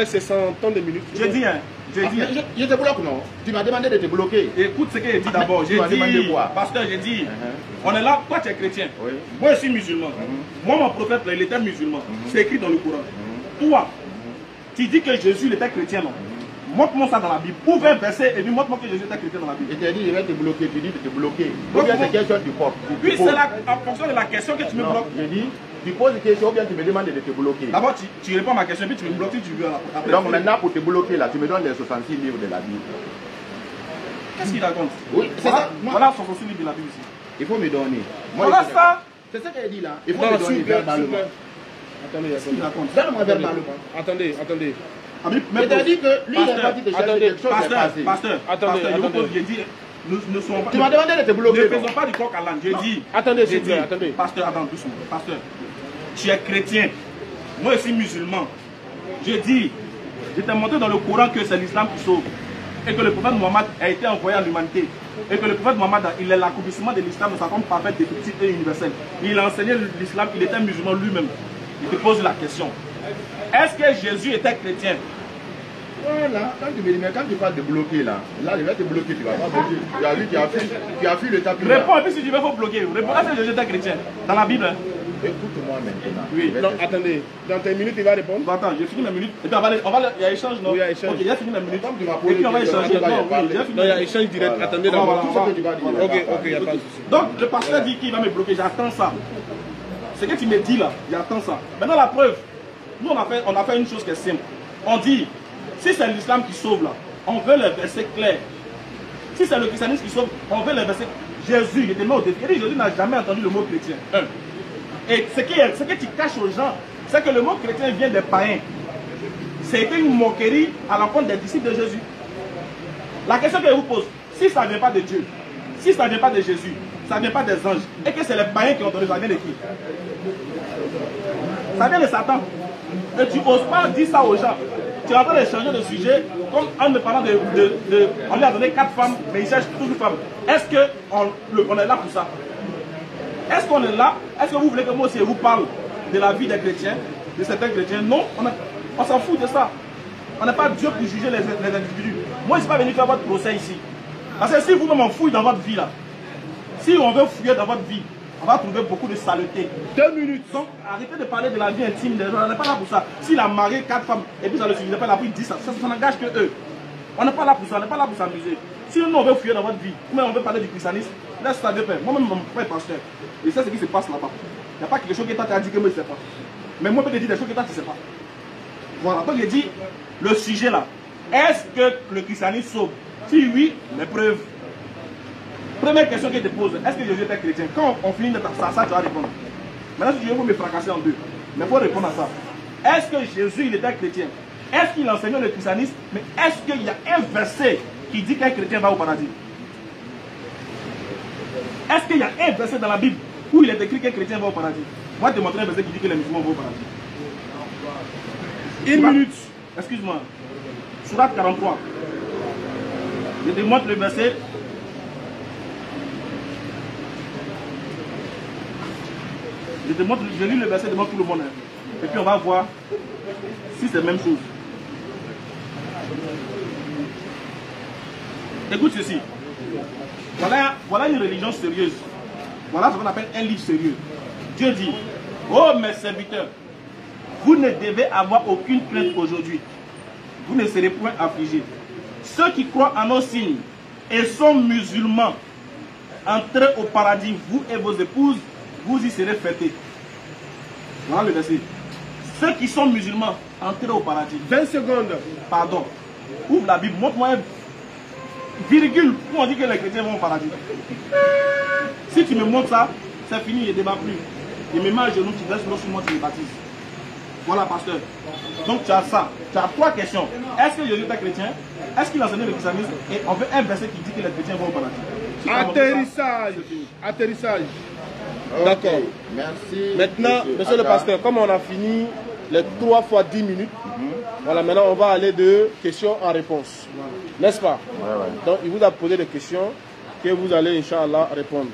C'est 100 temps de minutes. J'ai dit, hein. J'ai dit. Je te bloque, non? Tu m'as demandé de te bloquer. Écoute ce que j'ai dit d'abord. J'ai dit, pasteur, j'ai dit, on est là, toi tu es chrétien. Oui. Moi je suis musulman. Moi, mon prophète, il était musulman. C'est écrit dans le Coran. Toi, tu dis que Jésus il était chrétien, non? Montre-moi ça dans la Bible. Ouvre un verset et puis montre-moi que Jésus était chrétien dans la Bible. Je t'ai dit, je vais te bloquer. Tu dis de te bloquer. Ou bien c'est quelque chose du corps. Oui, c'est en fonction de la question que tu me bloques. Je dis, tu poses une question ou bien tu me demandes de te bloquer. D'abord, tu réponds à ma question et puis tu me bloques si tu veux. Après, donc maintenant, pour te bloquer, là, tu me donnes les 66 livres de la Bible. Qu'est-ce qu'il raconte? Oui, c'est ça. Voilà 66 livres de la Bible ici. Il faut me donner. Voilà ça. C'est ça qu'elle dit là. Il faut me donner verbalement. Attendez, donne-moi verbalement. Attendez. Mais tu as dit que lui, il est parti de chercher quelque chose de passé. Pasteur, j'ai dit, nous ne sommes pas... Tu m'as demandé de te bloquer. Ne faisons pas du coq à l'âne. J'ai dit... Attendez, attendez. Pasteur, attends doucement. Pasteur, tu es chrétien. Moi, je suis musulman. J'ai dit, je t'ai montré dans le Coran que c'est l'islam qui sauve. Et que le prophète Mohammed a été envoyé à l'humanité. Et que le prophète Mohammed, il est l'accomplissement de l'islam de sa forme parfaite, définitive et universelle. Il a enseigné l'islam, il était musulman lui-même. Il te pose la question. Est-ce que Jésus était chrétien? Voilà, quand tu me dis, mais quand tu parles de bloquer là, je vais te bloquer, tu vas pas bloquer. Tu as vu, tu as fui le tapis. Réponds, et puis si tu veux, il faut bloquer. Réponds, est-ce que Jésus était chrétien? Dans la Bible. Écoute-moi maintenant. Oui, non, attendez. Dans tes minutes, il va répondre. Bon, attends, j'ai fini ma minute. Et puis il y a échange, non? Oui, il y a échange. Ok, il y a fini ma minute. Comme tu vas et puis on va échanger. Non, il y a échange direct. Voilà. Attendez d'abord. Tout ce que tu vas dire. Ok, il n'y a pas de souci. Donc, le pasteur dit qu'il va me bloquer. J'attends ça. Ce que tu me dis là, j'attends ça. Maintenant, la preuve. Nous, on a fait une chose qui est simple. On dit, si c'est l'islam qui sauve là, on veut les versets clairs. Si c'est le christianisme qui sauve, on veut les versets. Jésus, il était mis au défi. Jésus n'a jamais entendu le mot chrétien. Et ce que tu caches aux gens, c'est que le mot chrétien vient des païens. C'était une moquerie à l'encontre des disciples de Jésus. La question que je vous pose, si ça ne vient pas de Dieu, si ça ne vient pas de Jésus, ça ne vient pas des anges, et que c'est les païens qui ont donné, ça vient de qui? Ça vient de Satan. Et tu n'oses pas dire ça aux gens. Tu es en train de changer de sujet, comme en me parlant on lui a donné 4 femmes, mais il cherche toutes les femmes. Est-ce qu'on est là pour ça? Est-ce qu'on est là? Est-ce que vous voulez que moi aussi je vous parle de la vie des chrétiens, de certains chrétiens? Non, on s'en fout de ça. On n'est pas Dieu pour juger les individus. Moi, je ne suis pas venu faire votre procès ici. Parce que si vous-même on fouille dans votre vie là, si on veut fouiller dans votre vie, on va trouver beaucoup de saleté. 2 minutes. Donc, arrêtez de parler de la vie intime des gens. On n'est pas là pour ça. S'il a marié 4 femmes et puis ça ne le suffisait pas, il a pris 10, ça n'engage que eux. On n'est pas là pour ça, on n'est pas là pour s'amuser. Si nous, on veut fouiller dans votre vie, ou même on veut parler du christianisme, laisse ça de paix. Moi-même, mon frère est pasteur. Et c'est ce qui se passe là-bas. Il n'y a pas quelque chose que toi tu as dit que moi je ne sais pas. Mais moi, je peux te dire des choses que toi tu ne sais pas. Voilà. Donc, j'ai dit, le sujet là, est-ce que le christianisme sauve? Si oui, les preuves. Première question que je te pose, est-ce que Jésus était chrétien? Quand on finit de ça, tu vas répondre. Maintenant, si tu veux me fracasser en deux, mais il faut répondre à ça. Est-ce que Jésus, il était chrétien? Est-ce qu'il enseignait le christianisme? Mais est-ce qu'il y a un verset qui dit qu'un chrétien va au paradis? Est-ce qu'il y a un verset dans la Bible où il est écrit qu'un chrétien va au paradis? Moi, je te montrer un verset qui dit que les musulmans vont au paradis. Une minute. Excuse-moi. Sourate 43. Je te montre le verset. Je lis le verset devant tout le monde. Et puis on va voir si c'est la même chose. Écoute ceci. Voilà une religion sérieuse. Voilà ce qu'on appelle un livre sérieux. Dieu dit, oh mes serviteurs, vous ne devez avoir aucune crainte aujourd'hui. Vous ne serez point affligés. Ceux qui croient en nos signes et sont musulmans, entrez au paradis, vous et vos épouses, vous y serez fêtés. Voilà le verset. Ceux qui sont musulmans, entrez au paradis. 20 secondes. Pardon. Ouvre la Bible, montre-moi un virgule où on dit que les chrétiens vont au paradis. Si tu me montres ça, c'est fini, il ne débat plus. Il me met à genoux, tu restes l'eau sur moi, tu me baptises. Voilà, pasteur. Donc tu as ça. Tu as 3 questions. Est-ce que Jésus était chrétien? Est-ce qu'il enseignait le christianisme? Et on veut un verset qui dit que les chrétiens vont au paradis. Si atterrissage. Atterrissage. Okay. D'accord. Merci. Maintenant, monsieur le pasteur, comme on a fini les 3 fois 10 minutes, voilà, maintenant on va aller de questions en réponse. Voilà. N'est-ce pas? Ouais. Donc il vous a posé des questions que vous allez, Inch'Allah, répondre.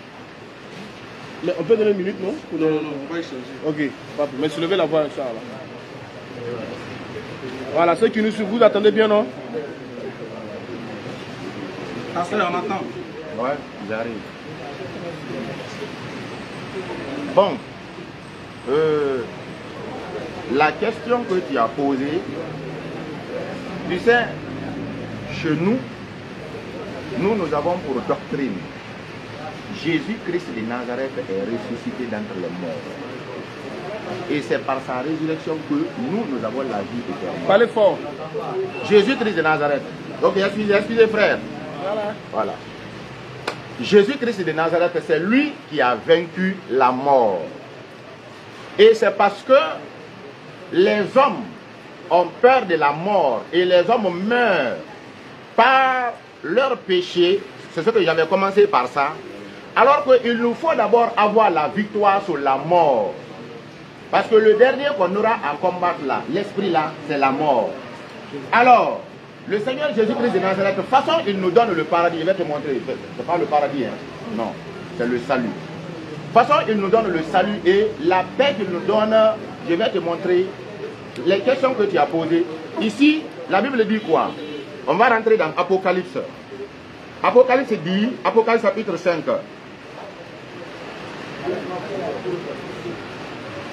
Mais on peut donner une minute, non? Non, on va échanger. Ok, mais soulevez la voix, Inch'Allah. Voilà, ceux qui nous suivent, vous attendez bien, non? Pasteur, on attend. Ouais, j'arrive. Bon, la question que tu as posée, tu sais, chez nous, nous avons pour doctrine Jésus-Christ de Nazareth est ressuscité d'entre les morts. Et c'est par sa résurrection que nous avons la vie éternelle. Parlez fort. Jésus-Christ de Nazareth. Ok, excusez frère. Voilà. Jésus-Christ de Nazareth, c'est lui qui a vaincu la mort. Et c'est parce que les hommes ont peur de la mort et les hommes meurent par leur péché. C'est ce que j'avais commencé par ça. Alors qu'il nous faut d'abord avoir la victoire sur la mort. Parce que le dernier qu'on aura à combattre là, l'esprit là, c'est la mort. Alors, le Seigneur Jésus-Christ de Nazareth, de toute façon, il nous donne le paradis. Je vais te montrer. C'est pas le paradis, hein. Non, c'est le salut. De toute façon, il nous donne le salut et la paix qu'il nous donne, je vais te montrer les questions que tu as posées. Ici, la Bible dit quoi? On va rentrer dans Apocalypse. Apocalypse dit, Apocalypse chapitre 5.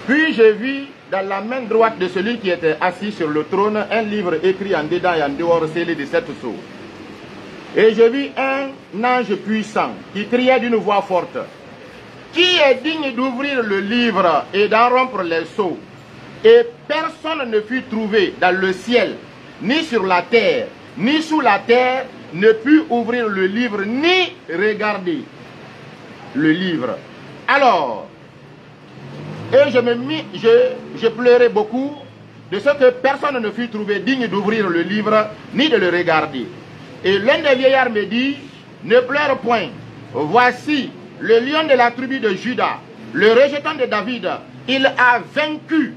Puis je vis dans la main droite de celui qui était assis sur le trône un livre écrit en dedans et en dehors scellé de 7 sceaux. Et je vis un ange puissant qui criait d'une voix forte: qui est digne d'ouvrir le livre et d'en rompre les sceaux? Et personne ne fut trouvé dans le ciel, ni sur la terre, ni sous la terre, ne put ouvrir le livre, ni regarder le livre. Alors, et je pleurais beaucoup de ce que personne ne fut trouvé digne d'ouvrir le livre, ni de le regarder. Et l'un des vieillards me dit: ne pleure point, voici le lion de la tribu de Juda, le rejetant de David, il a vaincu.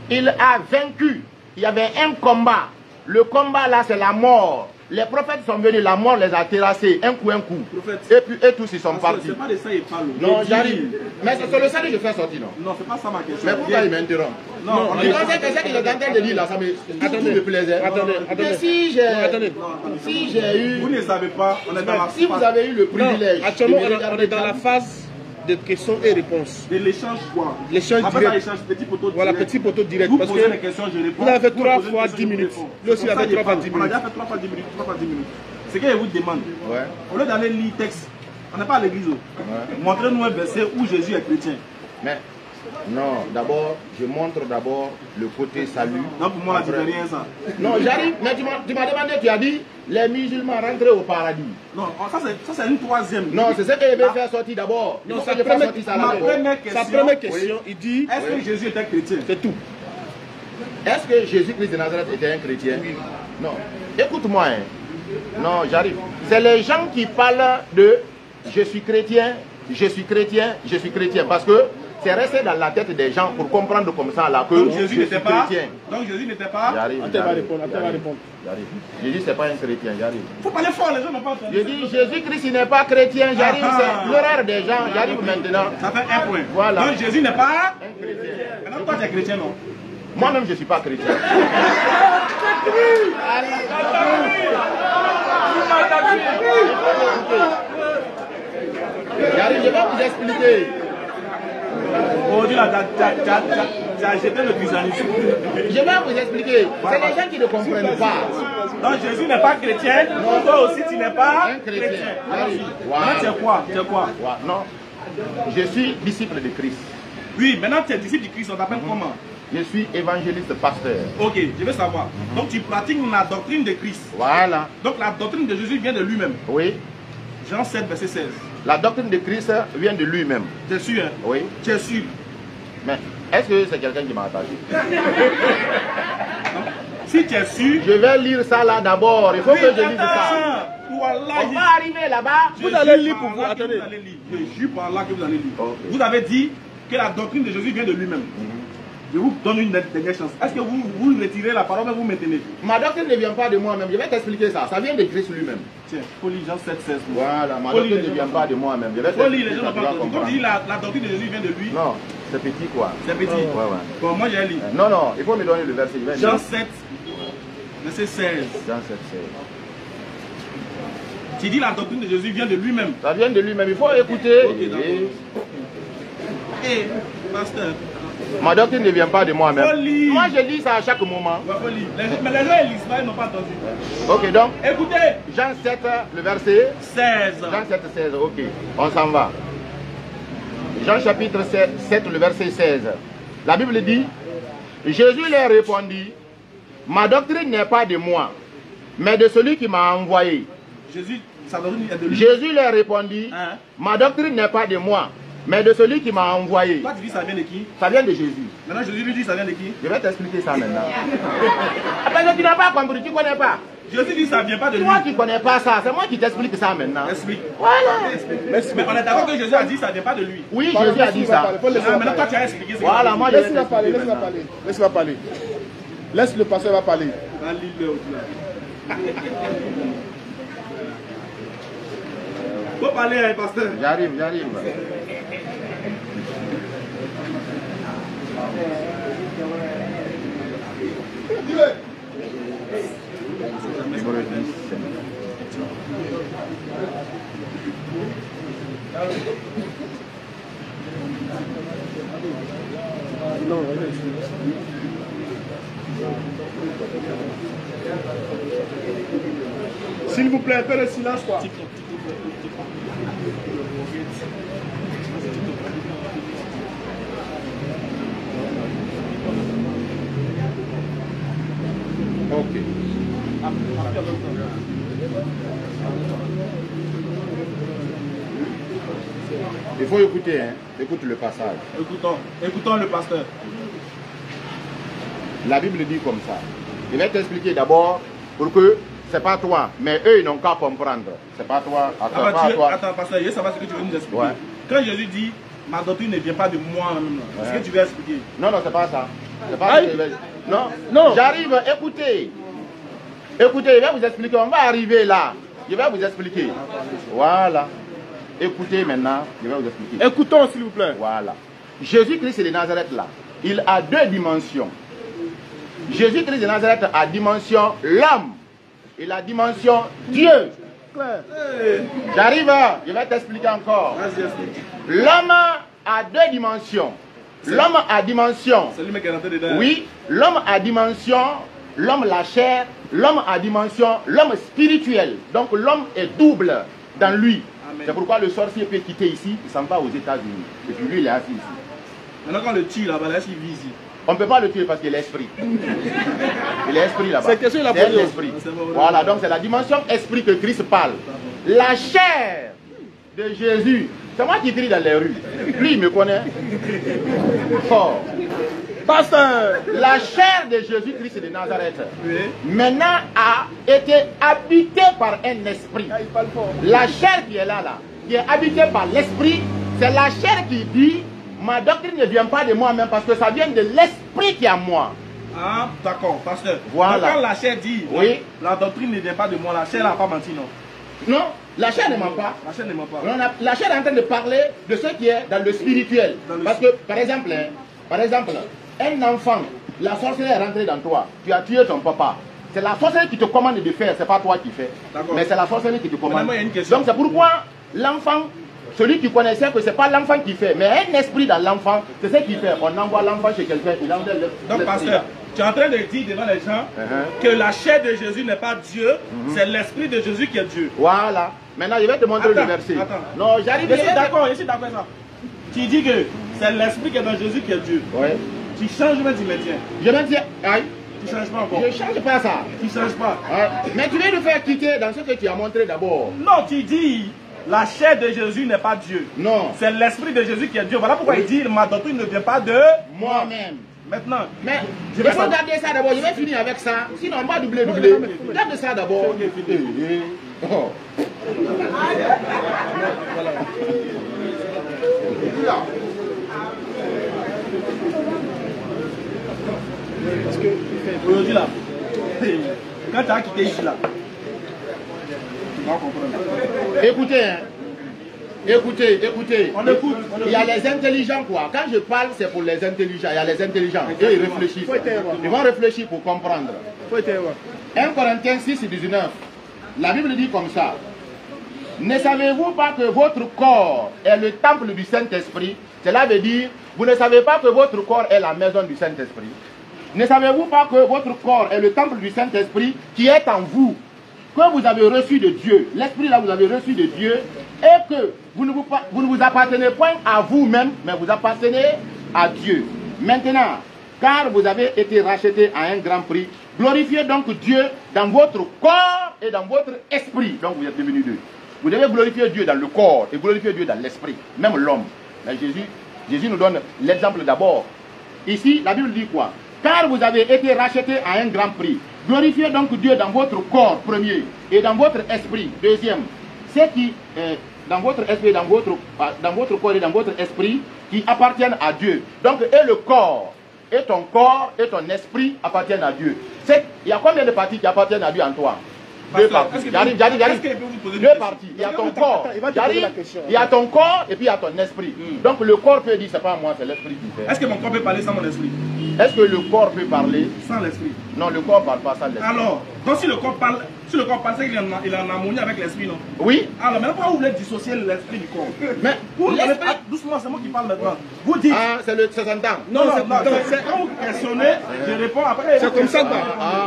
Il a vaincu. Il y avait un combat. Le combat là, c'est la mort. Les prophètes sont venus, la mort les a terrassés, un coup. Et tous ils sont partis. C'est pas de ça il parle. Non, j'arrive. Mais c'est sur le salut que je fais sortir, non? Non, c'est pas ça ma question. Mais pourquoi il m'interrompt? Non, c'est ça qu'il est en train de dire là, ça me plaisait. Attendez. Si j'ai eu... Vous ne savez pas, on est dans la Si vous avez eu le privilège... Non, actuellement, on est dans la phase de questions et réponses. de l'échange quoi? L'échange direct. L'échange petit poteau direct. Voilà, petit poteau direct. Vous Parce posez que des questions, je réponds. vous avez fait Vous 3 posez fois des 10 minutes. questions, Lui aussi, il a fait 3 fois 10 On a minutes. déjà fait 3 fois 10 minutes, 3 fois 10 minutes. C'est que je vous demande, Ouais. au lieu d'aller lire texte, on n'est pas à l'église. Montrez-nous un verset où Jésus est chrétien. Mais, non, d'abord, je montre d'abord le côté salut. Donc pour moi, là, tu ne fais rien ça. Non, j'arrive, mais tu m'as demandé, tu as dit, les musulmans rentrent au paradis. Non, ça c'est une troisième. Non, c'est ce que je vais faire sortir d'abord. Non, Sa première Sa première question, il dit... Est-ce que Jésus était chrétien? C'est tout. Est-ce que Jésus-Christ de Nazareth était un chrétien? Non. Écoute-moi, hein. Non, j'arrive. C'est les gens qui parlent de je suis chrétien, je suis chrétien, je suis chrétien. Parce que c'est resté dans la tête des gens pour comprendre comme ça là que Donc je Jésus suis n'était pas. chrétien. Donc Jésus n'était pas. J'arrive. Attends, va répondre. J'arrive. Jésus c'est pas un chrétien, j'arrive. Faut parler fort, les gens n'ont pas entendu. Je dis Jésus-Christ n'est pas chrétien, j'arrive, c'est l'erreur des gens, j'arrive maintenant. Ça fait un point. Voilà. Donc Jésus n'est pas. Un chrétien. Maintenant toi tu es chrétien non? Moi-même je ne suis pas chrétien. J'arrive, je vais vous expliquer. Aujourd'hui là, tu as jeté le christianisme. Je vais vous expliquer. C'est les gens qui ne comprennent pas. Donc Jésus n'est pas chrétien. Toi aussi tu n'es pas Un chrétien. chrétien. J'arrive. Maintenant tu es quoi? Tu es quoi? Ouais, non. Je suis disciple de Christ. Oui, maintenant tu es disciple du Christ, on t'appelle comment? Je suis évangéliste pasteur. Ok, je veux savoir. Donc tu pratiques la doctrine de Christ. Voilà. Donc la doctrine de Jésus vient de lui-même. Oui. Jean 7, verset 16. La doctrine de Christ vient de lui-même. Tu es sûr, hein? Oui. Tu es sûr. Mais est-ce que c'est quelqu'un qui m'a attaché? Si tu es sûr, Je vais lire ça là d'abord. Il faut que je lise ça. Wallah, On va arriver là-bas. je Vous jure allez lire par pour vous. Allah que Attendez. allez lire. Je jure par Allah que vous allez lire. Ok. Vous avez dit que la doctrine de Jésus vient de lui-même. Je vous donne une dernière chance. Est-ce que vous retirez la parole, mais vous maintenez? Ma doctrine ne vient pas de moi-même. Je vais t'expliquer ça. Ça vient de Christ lui-même. Tiens, faut lire Jean 7, 16. Voilà. Ma Faut lire doctrine les ne gens vient n'ont pas de moi-même. Je vais Faut lire, les t'expliquer gens ça. n'ont Tu pas vas entendu. Quand comprendre. tu dis la doctrine de Jésus vient de lui, Non, c'est petit quoi. c'est petit. Ouais, ouais. Bon, moi j'ai lu. Non, non, il faut me donner le verset. Je vais Jean lire. 7, Verset 16. Jean 7, 16. Tu dis la doctrine de Jésus vient de lui-même. Ça vient de lui-même. Il faut écouter. Ok, et, pasteur, Ma doctrine ne vient pas de moi-même. faut lire. Moi, je lis ça à chaque moment. Ouais, faut lire. Mais les gens, ils lisent pas, ils n'ont pas entendu. Ok, donc, Écoutez, Jean 7, le verset 16. Jean 7, 16, ok. On s'en va. Jean chapitre 7, le verset 16. La Bible dit, Jésus leur répondit, ma doctrine n'est pas de moi, mais de celui qui m'a envoyé. Jésus, sa doctrine est de lui. Jésus leur répondit, Hein? ma doctrine n'est pas de moi, mais de celui qui m'a envoyé. Toi, tu dis ça vient de qui? Ça vient de Jésus. Maintenant, Jésus lui dit ça vient de qui? Je vais t'expliquer ça maintenant. Après, tu n'as pas compris, tu ne connais pas. Jésus dit ça vient pas de lui. Toi qui ne connais pas ça, c'est moi qui t'explique ça maintenant. Explique. Voilà. Mais on est d'accord que Jésus a dit ça vient pas de lui. Oui, Jésus a dit ça. Maintenant, toi, tu as expliqué ce Voilà, moi je vais Laisse-le parler, t'expliquer laisse-le maintenant. parler. Laisse-le parler. Laisse le pasteur va parler. Faut parler, hein, pasteur. J'arrive. Numéro 10. S'il vous plaît, un peu de silence, quoi. Ok. Il faut écouter, hein. Écoute le passage. Écoutons le pasteur. La Bible dit comme ça. Je vais t'expliquer d'abord pour que c'est pas toi, mais eux ils n'ont qu'à comprendre. C'est pas toi, attends, pas toi. Attends, pasteur, je sais pas ce que tu veux nous expliquer. Ouais. Quand Jésus dit, ma doctrine ne vient pas de moi-même, est-ce que tu veux expliquer? Non, c'est pas ça. C'est pas Aïe. ce que je vais- Non, Non. J'arrive, écoutez. Écoutez, je vais vous expliquer. On va arriver là. Je vais vous expliquer. Voilà. Écoutez maintenant, je vais vous expliquer. Écoutons, s'il vous plaît. Voilà. Jésus-Christ de Nazareth là, il a deux dimensions. Jésus-Christ de Nazareth a dimension l'homme et la dimension Dieu. Claire. J'arrive, je vais t'expliquer encore. Vas-y, explique. L'homme a deux dimensions. L'homme a dimension. C'est lui qui est rentré dedans. Oui, l'homme a dimension, l'homme la chair, l'homme a dimension, l'homme spirituel. Donc l'homme est double dans lui. Amen. C'est pourquoi le sorcier peut quitter ici, il s'en va aux États-Unis. Et puis lui, il est assis ici. Maintenant, quand on le tue là-bas, là, il vit ici. On ne peut pas le tuer parce qu'il est esprit. Il est esprit là-bas. C'est question de la C'est un police. esprit. C'est bon, Voilà, donc c'est la dimension esprit que Christ parle. La chair de Jésus, c'est moi qui crie dans les rues. Lui, il me connaît. Oh. Pasteur. La chair de Jésus-Christ de Nazareth, Oui. maintenant a été habitée par un esprit. Ah, il parle fort. La chair qui est là, qui est habitée par l'esprit, c'est la chair qui dit, ma doctrine ne vient pas de moi-même parce que ça vient de l'esprit qui est en moi. Ah, d'accord, pasteur. Voilà. Donc, quand la chair dit, Oui. la doctrine ne vient pas de moi, la chair n'a pas menti, non? Non, la chair ne ment pas. La chair ne ment pas. Non, la chair est en train de parler de ce qui est dans le spirituel. Dans le- Parce que, par exemple, un enfant, la sorcellerie est rentrée dans toi. Tu as tué ton papa. C'est la sorcellerie qui te commande de faire, c'est pas toi qui fais. D'accord. Mais c'est la sorcellerie qui te commande. Maintenant, il y a une question. Donc c'est pourquoi l'enfant, celui qui connaissait que c'est pas l'enfant qui fait, mais un esprit dans l'enfant, c'est ce qu'il fait. On envoie l'enfant chez quelqu'un, il envoie Donc, pasteur, tu es en train de dire devant les gens que la chair de Jésus n'est pas Dieu, c'est l'esprit de Jésus qui est Dieu. Voilà. Maintenant, je vais te montrer Attends, le verset. attends. Non, j'arrive. Je suis d'accord avec ça. Tu dis que c'est l'esprit qui est dans Jésus qui est Dieu. Oui. Tu changes même, tu maintiens. Je vais dire, aïe, Tu changes pas encore. je ne change pas ça. Tu changes pas. Mais tu viens de faire quitter dans ce que tu as montré d'abord. Non, tu dis la chair de Jésus n'est pas Dieu. Non. C'est l'esprit de Jésus qui est Dieu. Voilà pourquoi il dit ma doctrine ne vient pas de moi. Moi-même. Maintenant, Mais Je il vais faut ça- garder ça d'abord. Je vais finir avec ça. Sinon, on va doubler. Garde ça d'abord. Oh. parce que aujourd'hui là, quand tu as quitté ici là, tu vas comprendre. Écoutez, hein. Écoutez. On écoute. Il y a les intelligents quoi. Quand je parle, c'est pour les intelligents. Il y a les intelligents. Eux, ils réfléchissent. Ils vont réfléchir pour comprendre. Faut être. 1 Corinthiens 6, 19. La Bible dit comme ça. Ne savez-vous pas que votre corps est le temple du Saint-Esprit? Cela veut dire, vous ne savez pas que votre corps est la maison du Saint-Esprit. Ne savez-vous pas que votre corps est le temple du Saint-Esprit qui est en vous, que vous avez reçu de Dieu? L'Esprit là, vous avez reçu de Dieu, et que vous ne vous appartenez point à vous-même, mais vous appartenez à Dieu. Maintenant, car vous avez été rachetés à un grand prix, glorifiez donc Dieu dans votre corps et dans votre esprit. Donc vous êtes devenus deux. Vous devez glorifier Dieu dans le corps et glorifier Dieu dans l'esprit, même l'homme. Jésus nous donne l'exemple d'abord. Ici, la Bible dit quoi? Car vous avez été rachetés à un grand prix. Glorifiez donc Dieu dans votre corps, premier, et dans votre esprit, deuxième. C'est qui, dans votre esprit, dans votre corps et dans votre esprit, qui appartiennent à Dieu. Donc, et le corps, et ton esprit appartiennent à Dieu. Il y a combien de parties qui appartiennent à Dieu en toi? Deux parties. J'arrive. Deux parties. Il y a ton corps. Il y a ton corps et puis il y a ton esprit. Donc le corps peut dire, c'est pas moi, c'est l'esprit qui fait. Est-ce que mon corps peut parler sans mon esprit? Est-ce que le corps peut parler sans l'esprit? Non, le corps ne parle pas sans l'esprit. Alors, donc si le corps parle, c'est qu'il est en harmonie avec l'esprit, non? Oui. Alors maintenant, pourquoi vous voulez dissocier l'esprit du corps? Mais doucement, c'est moi qui parle maintenant. Vous dites. Ah, c'est s'entend. Non, c'est quand vous questionnez, je réponds après. C'est comme ça,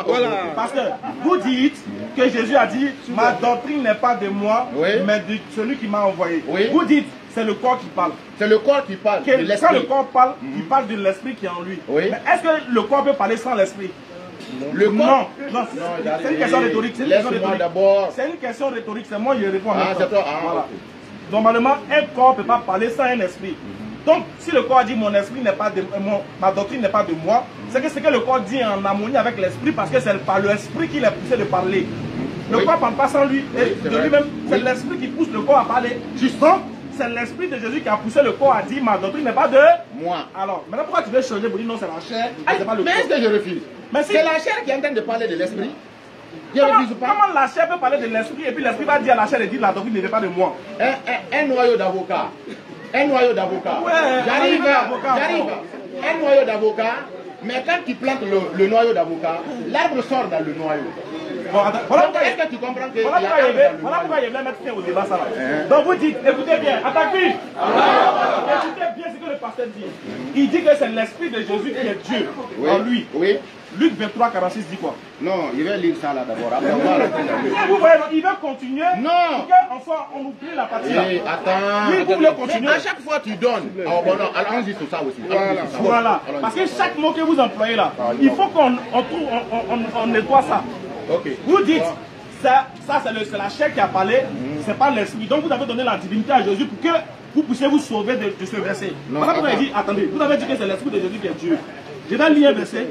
voilà. Parce que vous dites que Jésus a dit, ma doctrine n'est pas de moi, mais de celui qui m'a envoyé. Oui. Vous dites, c'est le corps qui parle. C'est le corps qui parle. Quand le corps parle, il parle de l'esprit qui est en lui. Oui. Mais est-ce que le corps peut parler sans l'esprit? Non, c'est une question rhétorique. C'est une question rhétorique, c'est moi qui réponds. Voilà. Normalement, un corps ne peut pas parler sans un esprit. Donc, si le corps dit mon esprit n'est pas de ma doctrine n'est pas de moi, c'est que ce que le corps dit en harmonie avec l'esprit, parce que c'est par l'esprit qui l'a poussé de parler. Le corps ne parle pas sans lui, et de lui-même, c'est l'esprit qui pousse le corps à parler. Justement, c'est l'esprit de Jésus qui a poussé le corps à dire ma doctrine n'est pas de moi. Alors, maintenant pourquoi tu veux changer pour dire non, c'est la chair, c'est pas le corps? Mais est-ce que je refuse? C'est la chair qui est en train de parler de l'esprit. Comment la chair peut parler de l'esprit et puis l'esprit va dire à la chair et dire la doctrine n'est pas de moi? Un noyau d'avocat. Un noyau d'avocat. J'arrive. Un noyau d'avocat. Mais quand tu plantes le noyau d'avocat, l'arbre sort dans le noyau. Est-ce que tu comprends que voilà pourquoi il va mettre fin au débat ça là. Donc vous dites, écoutez bien, attaque-lui. Écoutez bien ce que le pasteur dit. Il dit que c'est l'esprit de Jésus qui est Dieu en lui. Oui. Luc 23, 46 dit quoi? Non, il va lire ça là d'abord. Vous voyez, il va continuer. Non. On oublie la partie là. Attends. Oui, vous voulez continuer. À chaque fois tu donnes. Alors bon, allons-y sur ça aussi. Voilà. Parce que chaque mot que vous employez là, il faut qu'on nettoie ça. Okay. Vous dites, ça c'est la chair qui a parlé, c'est pas l'esprit. Donc vous avez donné la divinité à Jésus pour que vous puissiez vous sauver de ce verset. Voilà pourquoi il dit, attendez, vous avez dit que c'est l'esprit de Jésus qui est Dieu. Je vais lire un verset.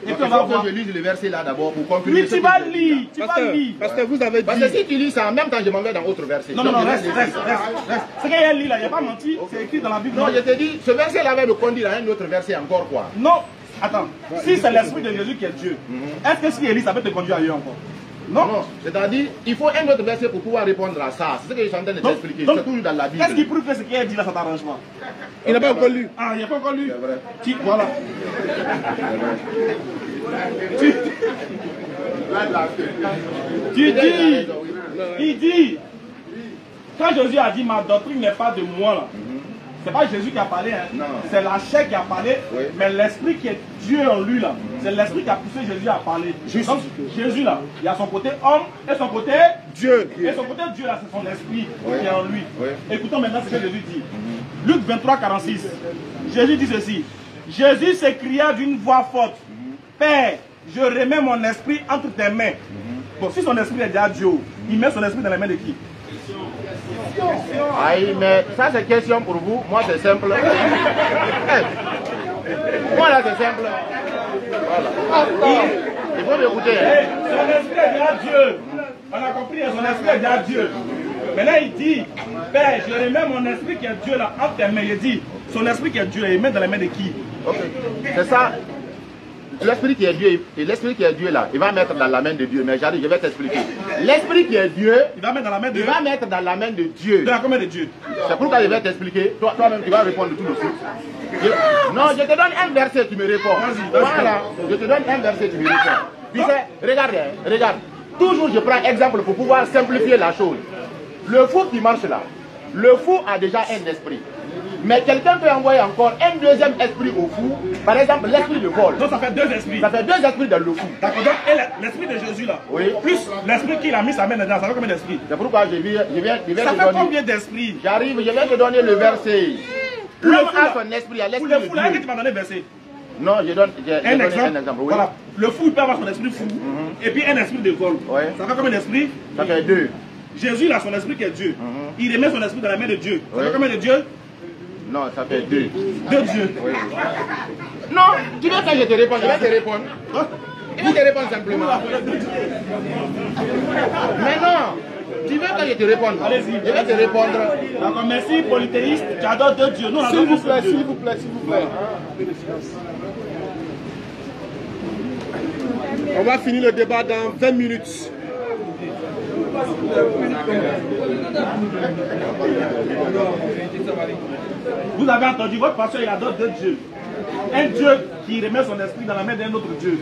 Et puis on va voir. Je lis le verset là d'abord pour confirmer. Oui, tu vas lire. Tu vas lire. Parce que vous avez dit. Parce que si tu lis ça, en même temps, je m'en vais dans autre verset. Non, reste. Ce qu'il y a lu là, il n'y a pas menti. C'est écrit dans la Bible. Non, je te dis, ce verset là va me conduire à un autre verset encore quoi. Non, attends. Si c'est l'esprit de Jésus qui est Dieu, est-ce que ce qu'il est lu, ça peut te conduire ailleurs encore? Non. C'est-à-dire, il faut un autre verset pour pouvoir répondre à ça. C'est ce que je suis en train de t'expliquer. C'est toujours dans la Bible. Est-ce qu'il prouve que ce qu'il a dit là, ça t'arrange pas? Il n'a pas encore lu. Ah, il n'a pas encore lu. C'est vrai. Voilà. Tu dis, il dit, quand Jésus a dit ma doctrine n'est pas de moi là, c'est pas Jésus qui a parlé, hein. C'est la chair qui a parlé, mais l'esprit qui est Dieu en lui là, c'est l'esprit qui a poussé Jésus à parler. Donc Jésus là, il y a son côté homme et son côté Dieu. Et son côté Dieu là, c'est son esprit qui est en lui. Écoutons maintenant ce que Jésus dit. Luc 23, 46. Jésus dit ceci. Jésus s'écria d'une voix forte. Père, je remets mon esprit entre tes mains. Bon, si son esprit est déjà Dieu, il met son esprit dans les mains de qui? Aïe, mais ça c'est question pour vous. Moi c'est simple. Moi là c'est simple. Voilà. Il faut m'écouter. Son esprit est déjà Dieu. On a compris, son esprit est déjà Dieu. Maintenant il dit, Père, je remets mon esprit qui est Dieu là entre tes mains. Il dit, son esprit qui est Dieu, il met dans les mains de qui? C'est ça. L'esprit qui est Dieu, et l'esprit qui est Dieu là, il va mettre dans la main de Dieu. Mais j'arrive, je vais t'expliquer. L'esprit qui est Dieu, il va mettre dans la main de Dieu. Il va mettre dans la main de Dieu. Dans la main de Dieu. C'est pourquoi je vais t'expliquer. Toi-même, tu vas répondre tout de suite. Non, je te donne un verset, tu me réponds. Voilà. Je te donne un verset, tu me réponds. Tu sais, regarde, hein, regarde. Toujours je prends exemple pour pouvoir simplifier la chose. Le fou qui marche là, le fou a déjà un esprit. Mais quelqu'un peut envoyer encore un deuxième esprit au fou. Par exemple, l'esprit de vol. Donc ça fait deux esprits. Ça fait deux esprits dans le fou. D'accord, donc et l'esprit de Jésus là, Oui. plus l'esprit qu'il a mis sa main dedans, ça fait combien d'esprits? C'est pourquoi je viens Ça te fait donner. combien d'esprits? J'arrive, je viens te donner le verset. Pour le L'homme fou, a là. son esprit, à Pour l'esprit le de fou là, que Dieu. tu m'as donné verset. Non, j'ai donné un exemple. Oui. Voilà. Le fou il peut avoir son esprit fou et puis un esprit de vol. Ouais. Ça fait combien d'esprits? Ça fait deux. Jésus il a son esprit qui est Dieu. Il remet son esprit dans la main de Dieu. Ça fait combien de Dieu? Non, ça fait deux. De Dieu. Oui. Non, tu veux que je te réponde? Je vais te répondre. Je vais te répondre simplement. Mais non, tu veux que je te réponde? Allez-y. Je vais te répondre. D'accord, merci polythéiste, tu adores deux dieux. Nous, on S'il adore vous plaît, un seul Dieu. s'il vous plaît, s'il vous plaît. On va finir le débat dans 20 minutes. Vous avez entendu, votre pasteur, il adore deux dieux. Un Dieu qui remet son esprit dans la main d'un autre Dieu.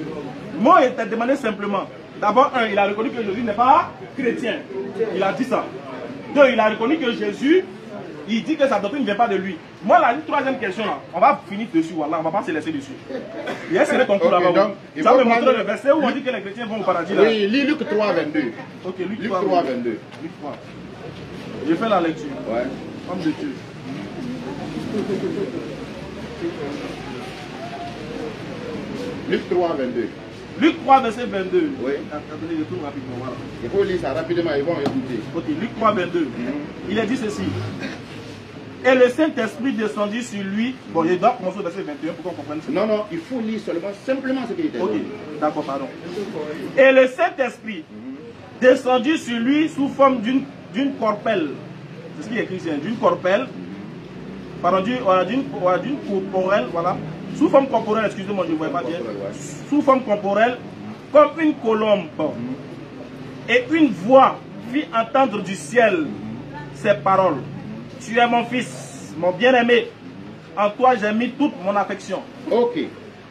Moi, il t'a demandé simplement. D'abord, un, il a reconnu que Jésus n'est pas chrétien. Il a dit ça. Deux, il a reconnu que Jésus, il dit que sa doctrine ne vient pas de lui. Moi, la troisième question, là, on va finir dessus, voilà, on va pas se laisser dessus. Il y a un concours Ok, là-bas. donc, il Ça faut me montrer prendre- le verset où on dit que les chrétiens vont au paradis. Là. Oui, lis Luc 3, 22. Ok, Luc Luc 3, 3, 22. Luc 3. Je fais la lecture. Ouais. Homme de Dieu. Luc 3, 22. Luc 3, verset 22. Oui. Attendez, je tourne rapidement. Voilà. Il faut lire ça rapidement, ils vont écouter. Ok, Luc 3, 22. Il a dit ceci. Et le Saint-Esprit descendit sur lui. Bon, je dois commencer au verset 21 pour qu'on comprenne ça. Non, non, il faut lire seulement, simplement ce qui était. Ok, d'accord, pardon. Et le Saint-Esprit descendit sur lui sous forme d'une corpelle. C'est ce qui est écrit ici, hein, d'une corpelle. Pardon, d'une corporelle, voilà. Sous forme corporelle, excusez-moi, je ne vois pas bien. Sous forme corporelle, comme une colombe. Et une voix fit entendre du ciel ces paroles. Tu es mon fils, mon bien-aimé. En toi, j'ai mis toute mon affection. Ok.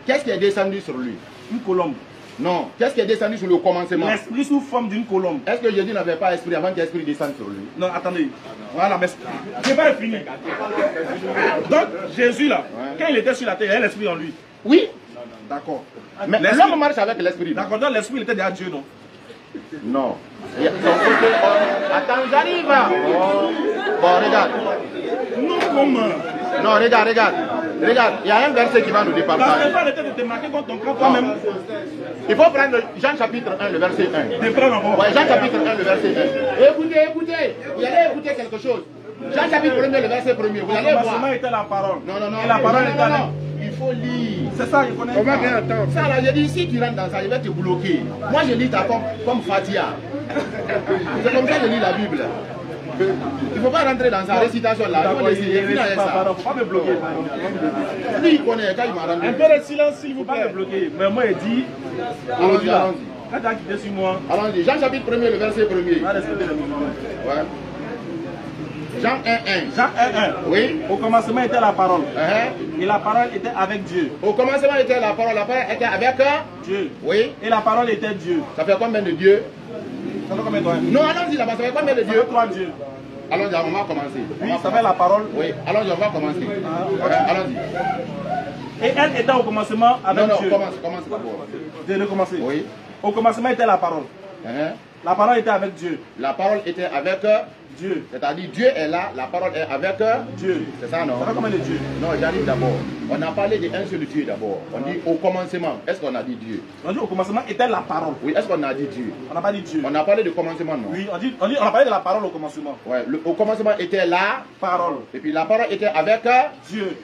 Qu'est-ce qui est descendu sur lui? Une colombe. Non. Qu'est-ce qui est descendu sur le commencement? L'esprit sous forme d'une colombe. Est-ce que Jésus n'avait pas esprit avant que l'esprit descende sur lui? Non, attendez. Voilà, mais je vais finir. Donc, Jésus, là, quand il était sur la terre, il y avait l'esprit en lui. Oui. D'accord. Mais L'esprit- l'homme marche avec l'esprit. non? D'accord, donc l'esprit, il était déjà Dieu, non? Non. Il y a son côté homme. Attends, j'arrive. Oh. Bon, regarde. Non, comment? Non, regarde, regarde. Regarde, il y a un verset qui va nous Parce que départager. toi, arrêtez de te marquer contre ton camp toi-même. Il faut prendre Jean chapitre 1, le verset 1. Te prendre encore. Ouais, Jean chapitre 1, le verset 1. Écoutez, écoutez. Vous allez écouter quelque chose. Jean chapitre 1, le verset 1. Vous Au allez commencement voir. était la parole. Non, non, non. Et la parole non, était non, avec. non. Il faut lire. C'est ça, je connais. On va bien attendre. Ça là, j'ai dit, si tu rentres dans ça, il va te bloquer. Moi, je lis ta comme Fatia. C'est comme ça que je lis la Bible. Il ne faut pas rentrer dans sa récitation là. Il faut laisser. Finir avec ça. Pardon, faut pas me bloquer. Lui, il connaît. Quand il m'a rendu. Un peu de silence, s'il vous plaît. Faut pas me bloquer. Mais moi, il dit. Allons-y, allons-y. Quand tu as quitté sur moi, Allons-y. Jean chapitre 1, le verset 1. va respecter le mouvement. Ouais. Jean 1, 1. Jean 1, 1. Oui. Au commencement était la parole. Uh-huh. Et la parole était avec Dieu. Au commencement était la parole était avec Dieu. oui. Et la parole était Dieu. Ça fait combien de dieux? Ça fait combien de temps? Non, allons-y là-bas, ça fait combien de Ça dieux? fait 3 dieux. Allons-y, on va commencer. Oui, ça fait la parole. Oui, allons-y, on va commencer. Allons-y. Et elle était au commencement avec Non, Dieu. commence d'abord. Je vais commencer. Oui. Au commencement était la parole. Uh-huh. La parole était avec Dieu. La parole était avec Dieu. c'est-à-dire Dieu est là, la parole est avec Dieu. C'est ça, non? Ça fait combien de dieux? Non, j'arrive d'abord. On a parlé d'un seul Dieu d'abord. On dit au commencement. Est-ce qu'on a dit Dieu? On dit au commencement était la parole. Oui, est-ce qu'on a dit Dieu? On n'a pas dit Dieu. On a parlé de commencement, non? Oui, on a parlé de la parole au commencement. Ouais, au commencement était la Parole. et puis la parole était avec Dieu.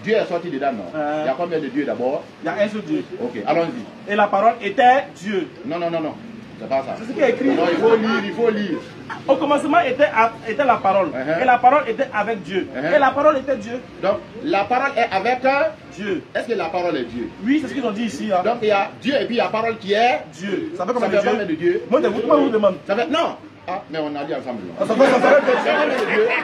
Dieu est sorti dedans, non? Il y a combien de dieux d'abord? Il y a un seul Dieu. Ok, allons-y. Et la parole était Dieu. Non, non, non, non. C'est pas ça. C'est ce qui est écrit. Non, il faut lire, il faut lire. Au commencement était la parole. Uh-huh. Et la parole était avec Dieu. Uh-huh. Et la parole était Dieu. Donc, la parole est avec Dieu. Est-ce que la parole est Dieu? Oui, c'est ce qu'ils ont dit ici. Hein. Donc, il y a Dieu et puis il y a parole qui est Dieu. Ça fait Ça combien fait de combien de Dieu? dieux? Moi, je vous demande. Ça fait non. Ah, mais on a dit ensemble. Ça va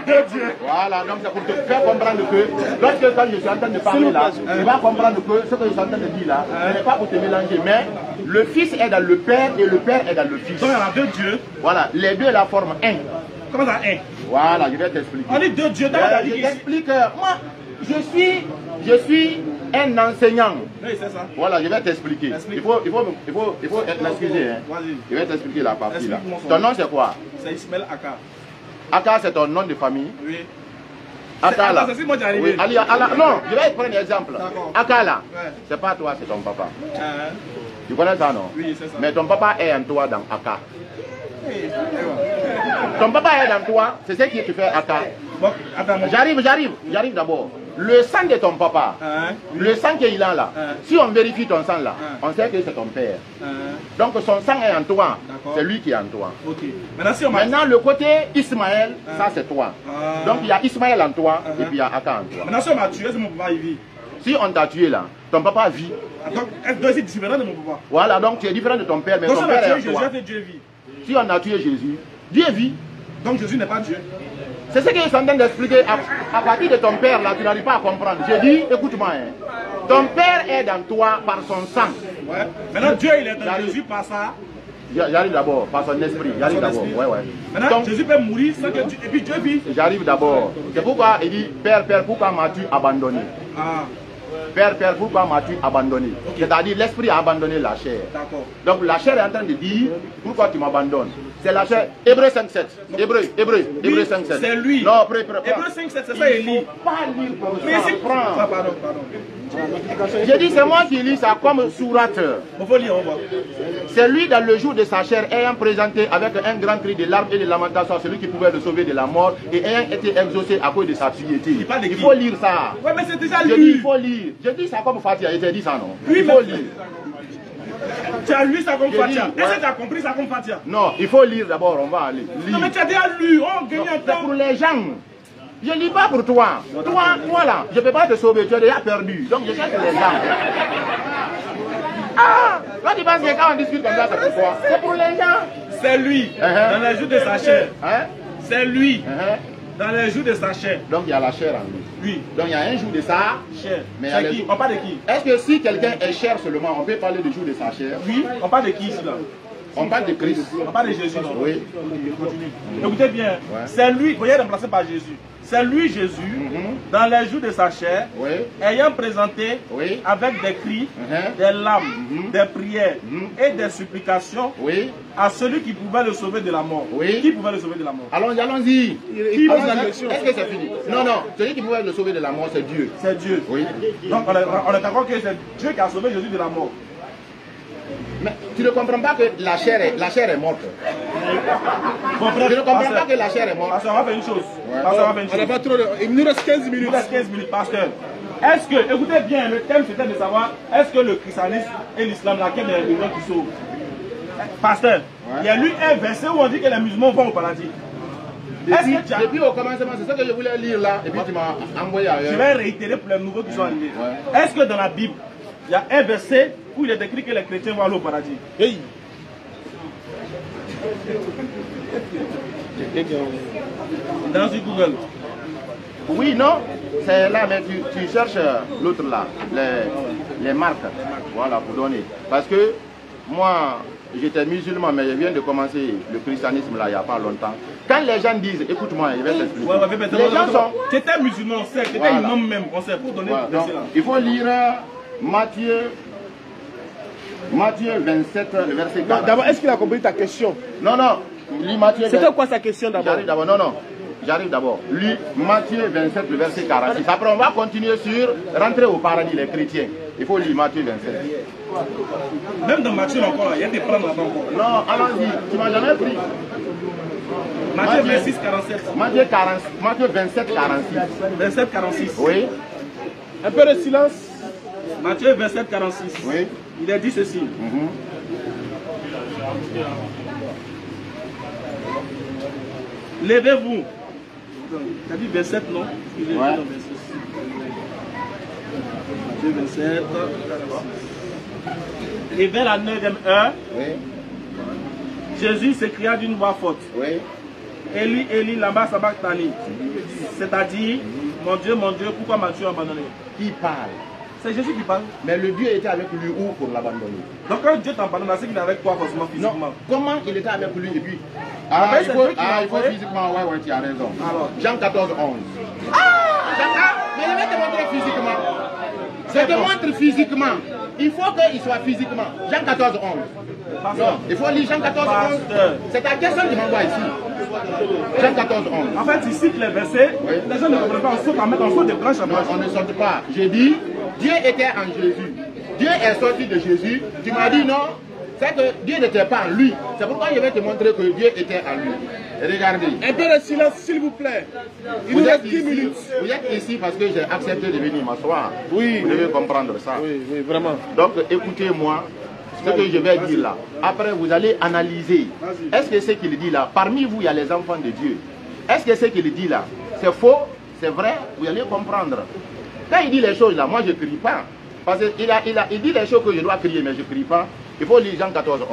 deux dieux. Voilà, donc c'est pour te faire comprendre que lorsque quand je suis en train de parler là, tu vas comprendre que ce que je suis en train de dire là, ce n'est pas pour te mélanger, mais le Fils est dans le Père et le Père est dans le Fils. Donc il y en a deux dieux. Voilà, les deux la forment un. Comment ça, un? Voilà, je vais t'expliquer. On dit deux dieux. Je t'explique, moi, je suis un enseignant. Oui, c'est ça. Voilà, je vais t'expliquer. Il faut m'excuser. Hein. Je vais t'expliquer la partie là. Ton nom c'est quoi? C'est Ismaël Aka. Aka, c'est ton nom de famille? Oui. Aka là. C'est moi qui arrivé. Oui. Non, je vais prendre un exemple. Aka là, Ouais. c'est pas toi, c'est ton papa. Hein? Tu connais ça non? Oui, c'est ça. Mais ton papa est en toi dans Aka. Oui. Ton papa est dans toi, c'est ce qui te fait Aka. Bon, attends. J'arrive d'abord. Le sang de ton papa, Hein? le sang qu'il a là, si on vérifie ton sang là, Hein. on sait que c'est ton père. Hein? Donc son sang est en toi, D'accord. c'est lui qui est en toi. Ok. Maintenant, si on m'a... Maintenant le côté Ismaël, ça c'est toi. Ah. Donc il y a Ismaël en toi et Uh-huh. puis il y a Aka en toi. Maintenant, si on m'a tué, c'est mon papa, il vit. Si on t'a tué là, ton papa vit. Donc, est-ce que c'est différent de mon papa? Voilà, donc tu es différent de ton père, mais Donc, si ton on a père est tué en Jésus, toi. fait Dieu vit. Si on a tué Jésus, Dieu vit. Donc, Jésus n'est pas Dieu. C'est ce que je suis en train d'expliquer. À partir de ton père, là, tu n'arrives pas à comprendre. J'ai dit, écoute-moi, hein. Ton père est dans toi par son sang. Ouais. Maintenant, Dieu, il est dans Jésus par ça. J'arrive d'abord, par son esprit. J'arrive d'abord. Ouais, ouais. Maintenant, Donc, Jésus peut mourir sans que Dieu... Et puis Dieu vit. j'arrive d'abord. C'est pourquoi il dit, Père, Père, pourquoi m'as-tu abandonné? Ah, Père, Père, pourquoi m'as-tu abandonné? C'est-à-dire, l'esprit a abandonné la chair. d'accord. Donc, la chair est en train de dire, pourquoi tu m'abandonnes? C'est la chair. Hébreu 5.7. Hébreu 5.7. C'est lui. Non, prends. Hébreu 5, c'est ça, il lit. Pas lire comme Mais ça. c'est... Prends. Ah, pardon. J'ai dit, c'est moi qui lis ça comme sourate. Il faut lire, on va. C'est lui dans le jour de sa chair, ayant présenté avec un grand cri de larmes et de lamentations à celui qui pouvait le sauver de la mort et ayant été exaucé à cause de sa piété. parle de qui? Il faut lire ça. Ouais, mais c'est déjà Je dis, il lu. faut lire. Je dis ça comme Fatia, il t'a dit ça non? Oui, Il mais- faut lire. Tu as lu ça comme J'ai Fatia. dit, Est-ce ouais. que tu as compris ça comme Fatia? Non, il faut lire d'abord, on va aller. Non, mais Lire. tu as déjà lu. On gagne Non, un c'est temps. pour les gens. Je ne lis pas pour toi. Toi là, je ne peux pas te sauver, tu es déjà perdu. Donc je cherche les gens. Ah, toi tu penses que quand on discute comme ça, c'est pour toi? C'est pour les gens. C'est lui, Uh-huh. dans les jours de sa chair. Hein? C'est lui, Uh-huh. dans les jours de sa chair. Donc il y a la chair en lui. Oui, Donc il y a un jour de ça. chair. Mais C'est allez- qui? On parle de qui? Est-ce que si quelqu'un est chair seulement, on peut parler du jour de sa chair? Oui, on parle de qui ici là? On parle de Christ. On parle de Jésus, non? Oui. Continue. Écoutez bien, c'est lui, vous voyez, remplacé par Jésus. C'est lui, Jésus, dans les jours de sa chair, Oui. ayant présenté Oui. avec des cris, Mhm. des larmes, des prières et des supplications Oui. à celui qui pouvait le sauver de la mort. Oui. Qui pouvait le sauver de la mort? Allons-y, allons-y. Qui pose la Allons-y. question? Est-ce que c'est fini? Non, non. Celui qui pouvait le sauver de la mort, c'est Dieu. C'est Dieu. Oui. Donc on est d'accord que c'est Dieu qui a sauvé Jésus de la mort. Mais tu ne comprends pas que la chair est morte. Bon, Tu ne comprends pas que la chair est morte. Pasteur, on va faire une chose. Pasteur, on va faire une On n'a chose. pas trop de... Il nous reste 15 Il minutes. nous reste 15 minutes, pasteur. Est-ce que, écoutez bien, le thème c'était de savoir, est-ce que le christianisme et l'islam, laquelle des religions qui sauvent? Pasteur, il y a lu un verset où on dit que les musulmans vont au paradis. Est-ce que tu as... Depuis au commencement, c'est ça que je voulais lire là, et puis tu m'as envoyé Je ailleurs. vais réitérer pour les nouveaux qui sont arrivés. Est-ce que dans la Bible, il y a un verset où il est écrit que les chrétiens vont aller au paradis? Hey. Dans sur Google. Oui, non, c'est là, mais tu cherches l'autre là, les marques. Voilà, pour donner. Parce que moi, j'étais musulman, mais je viens de commencer le christianisme là, il n'y a pas longtemps. Quand les gens disent, écoute-moi, je vais t'expliquer. Les gens sont... Tu étais musulman, on sait, tu étais Voilà. imam même, on sait, pour donner Voilà, le donc, verset là. il faut lire Matthieu 27, le verset 4. D'abord, est-ce qu'il a compris ta question? Non, non, lis Matthieu. C'était quoi sa question d'abord? J'arrive d'abord, non, non. J'arrive d'abord. Lis Matthieu 27, le verset 46. Après, on va continuer sur rentrer au paradis, les chrétiens. Il faut lire Matthieu 27. Même dans Matthieu encore, il y a des plans là-bas encore. Non, allons-y. Tu m'as jamais pris. Matthieu 26, 47. Matthieu 27, 46. 27, 46. Oui, Un peu de silence. Matthieu 27, 46. oui. Il a dit ceci. Levez-vous. Tu as dit 27, non? Excusez-moi, Ouais. non, 26. Matthieu 27, 46. Et vers la 9e heure, Oui. Jésus s'écria d'une voix forte. Oui. Eli, Eli, lama sabachthani. C'est-à-dire, mon Dieu, pourquoi m'as-tu abandonné? Qui parle? C'est Jésus qui parle. Mais le Dieu était avec lui où pour l'abandonner? Donc quand Dieu t'abandonne, c'est qu'il est avec toi forcément physiquement. Non. Comment il était avec lui et puis... Mais il faut physiquement, ouais, tu as raison. Alors. Jean 14, 11. Mais je vais te montrer physiquement. Je te montre physiquement. Il faut qu'il soit physiquement. Jean 14, 11. Non, il faut lire Jean 14, 11. C'est ta question qui m'envoie ici. Jean 14, 11. En fait, il cite les versets. Oui. Les gens ne comprennent pas. On saute à mettre en saut des branches à Non, on ne saute pas. J'ai dit, Dieu était en Jésus. Dieu est sorti de Jésus. Tu m'as dit non. C'est que Dieu n'était pas en lui. C'est pourquoi je vais te montrer que Dieu était en lui. Regardez. Un peu de silence, s'il vous plaît. Il nous reste 10 minutes. Vous êtes ici parce que j'ai accepté de venir m'asseoir. Oui. Vous devez comprendre ça. Oui, oui, vraiment. Donc, écoutez-moi ce que je vais dire là. Après, vous allez analyser. Est-ce que ce qu'il dit là, parmi vous, il y a les enfants de Dieu. Est-ce que ce qu'il dit là, c'est faux, c'est vrai? Vous allez comprendre. Quand il dit les choses là, moi je ne crie pas. Parce qu'il dit les choses que je dois crier, mais je ne crie pas. Il faut lire Jean 14, 11.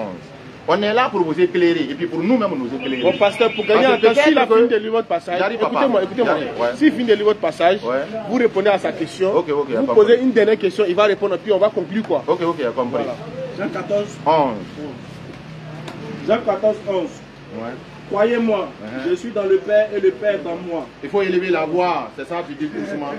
On est là pour vous éclairer et puis pour nous-mêmes nous éclairer. Bon, pasteur, pour gagner en temps, s'il a fini de lire votre passage, écoutez-moi. Ouais. S'il finit de lire votre passage, vous répondez à sa question. Vous posez une dernière question, il va répondre, puis on va conclure quoi. Ok, compris. Voilà. Jean 14, 11. Jean 14, 11. Ouais. Croyez-moi, je suis dans le Père et le Père dans moi. Il faut élever la voix, c'est ça que tu dis doucement.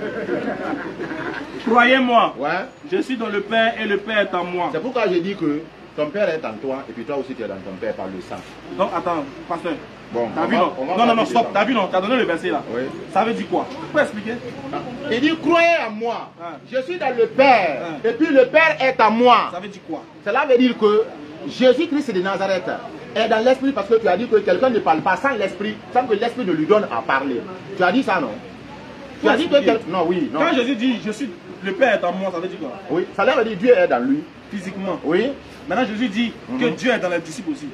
Croyez-moi, Ouais. je suis dans le Père et le Père est en moi. C'est pourquoi j'ai dit que ton père est en toi et puis toi aussi tu es dans ton père par le sang. Donc attends, pasteur. Bon, T'as vu non? Non, stop. T'as vu non? T'as donné le verset là. Oui. Ça veut dire quoi? Tu peux expliquer? Il dit croyez en moi. Je suis dans le Père et puis le Père est en moi. Ça veut dire quoi? Cela veut dire que Jésus-Christ de Nazareth est dans l'esprit parce que tu as dit que quelqu'un ne parle pas sans l'esprit, sans que l'esprit ne lui donne à parler. Tu as dit ça non? Tu as dit que quelqu'un... Non, oui, non. Quand Jésus dit je suis le Père est en moi, ça veut dire quoi? Oui, ça veut dire Dieu est dans lui. Physiquement. Oui. Maintenant Jésus dit que Dieu est dans les disciples aussi.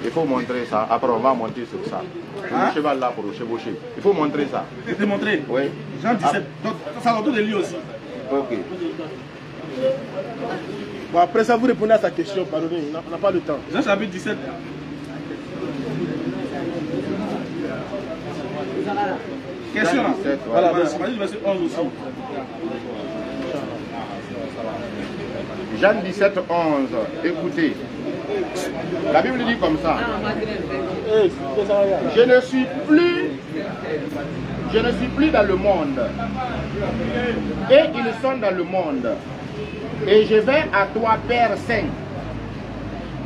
Il faut montrer ça. Après, on va monter sur ça. Le cheval là pour le chevaucher. Il faut montrer ça. Je vais te montrer. Oui. Jean 17. Donc, ça retourne de lui aussi. Ok. Bon, après ça, vous répondez à sa question. Pardonnez, on n'a pas le temps. Jean chapitre 17. Question là. Voilà. Vas-y, verset 11 aussi. Jean 17, 11. Écoutez. La Bible dit comme ça. Je ne suis plus dans le monde. Et ils sont dans le monde. Et je vais à toi, Père Saint.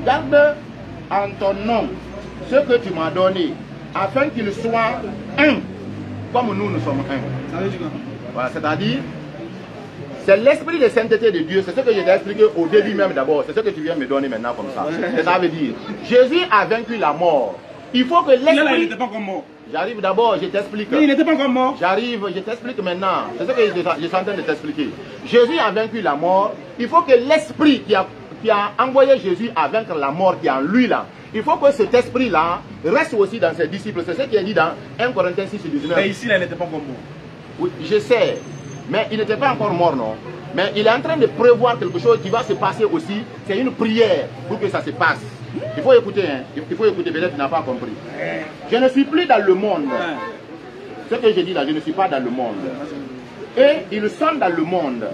Garde en ton nom ce que tu m'as donné, afin qu'ils soient un, comme nous sommes un. Ça veut dire quoi? Voilà, c'est-à-dire, c'est l'esprit de sainteté de Dieu. C'est ce que je t'ai expliqué au début même d'abord. C'est ce que tu viens me donner maintenant comme ça. Ça veut dire, Jésus a vaincu la mort. Il faut que l'esprit... Il n'était pas encore mort. J'arrive d'abord, je t'explique. Mais il n'était pas encore mort. J'arrive, je t'explique maintenant. C'est ce que je suis en train de t'expliquer. Jésus a vaincu la mort. Il faut que l'esprit qui a envoyé Jésus à vaincre la mort qui est en lui là, il faut que cet esprit-là reste aussi dans ses disciples. C'est ce qui est dit dans 1 Corinthiens 6, 19. Mais ici, là, il n'était pas encore mort. Oui, je sais. Mais il n'était pas encore mort, non. Mais il est en train de prévoir quelque chose qui va se passer aussi. C'est une prière pour que ça se passe. Il faut écouter, hein. Il faut écouter, peut-être tu n'as pas compris. Je ne suis plus dans le monde. Ce que je dis là, je ne suis pas dans le monde. Et ils sont dans le monde.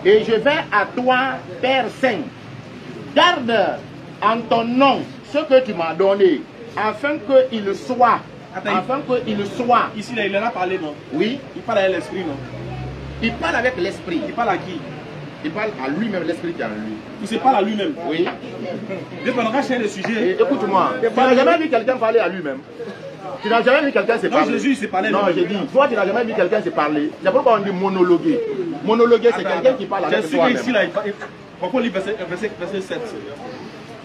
Et je vais à toi, Père Saint. Garde en ton nom ce que tu m'as donné, afin qu'il soit. Afin qu'il soit. Ici, là, il en a parlé, non? Oui. Il parle avec l'esprit, non? Il parle avec l'esprit. Il parle à qui? Il parle à lui-même, l'esprit qui est en lui. Il se parle à lui-même. Oui. Dieu pendant changer le sujet. Écoute-moi, tu n'as jamais vu quelqu'un parler à lui-même. Tu n'as jamais vu quelqu'un se parler. Non, Jésus, il s'est parlé. Non, j'ai dit, toi, tu n'as jamais vu quelqu'un se parler. C'est pourquoi on dit monologuer. Monologuer, c'est quelqu'un qui parle avec toi-même. Ici, là, pourquoi on lit verset 7?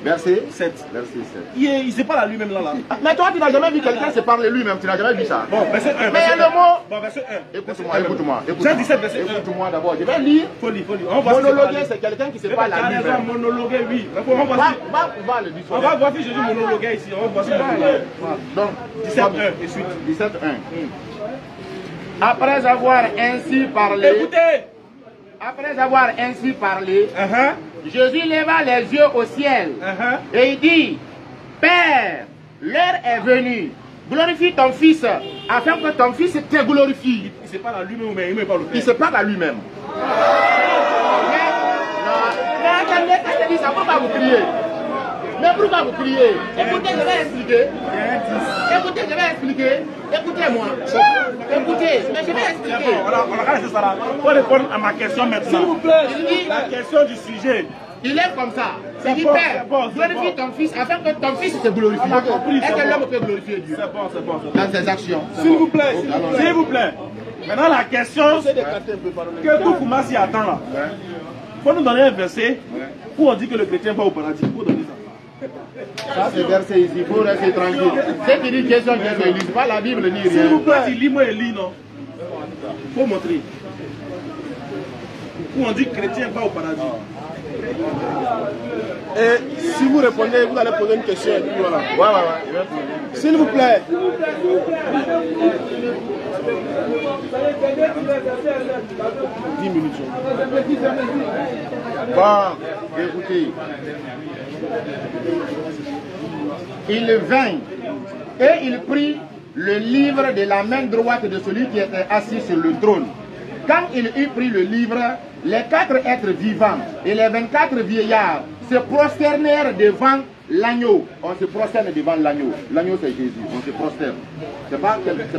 Verset 7. Verset 7. Il se parle à lui-même là. Mais toi, tu n'as jamais vu quelqu'un se parler lui-même. Tu n'as jamais vu ça. Bon, verset 1. Mais il y a le mot. Bon, verset 1. Écoute-moi. Jean 17, verset 1. Écoute-moi d'abord. Je vais lire. Faut lire. Monologuer, c'est quelqu'un qui se parle à lui-même. Monologuer, oui. Va le dire. On va voir si Jésus monologuait ici. On va voir si monologuer. Donc, 17, 1 et suite. 17, 1. Après avoir ainsi parlé. Écoutez. Après avoir ainsi parlé, Jésus leva les yeux au ciel et il dit, Père, l'heure est venue. Glorifie ton fils, afin que ton fils te glorifie. Il se parle à lui-même, mais il ne parle pas. Il se parle à lui-même. Mais attendez, ça ne peut pas vous crier. Mais pourquoi vous criez? Écoutez, je vais expliquer. Écoutez, je vais expliquer. Écoutez-moi. Écoutez, mais je vais expliquer. On a laissé ça là. Pour répondre à ma question maintenant. S'il vous plaît. La question du sujet. Il est comme ça. Il dit, Père, glorifie ton fils afin que ton fils te glorifie. Est-ce que l'homme peut glorifier Dieu? C'est bon. Dans ses actions. S'il vous plaît. S'il vous plaît. Maintenant, la question que tout Kouma s'y attend là. Il faut nous donner un verset où on dit que le chrétien va au paradis. Il faut donner ça. Ça, c'est verset ici. Il faut rester tranquille. C'est qui dit question, il ne lit pas la Bible ni rien. S'il vous plaît, lis-moi et lis, non? Il faut montrer. Où on dit que le chrétien va au paradis. Et si vous répondez, vous allez poser une question. Et puis voilà. Ouais. S'il vous plaît. 10 minutes. Bon, écoutez. Il vint et il prit le livre de la main droite de celui qui était assis sur le trône. Quand il eut pris le livre, les 4 êtres vivants et les 24 vieillards se prosternèrent devant l'agneau. On se prosterne devant l'agneau. L'agneau c'est Jésus. On se prosterne. C'est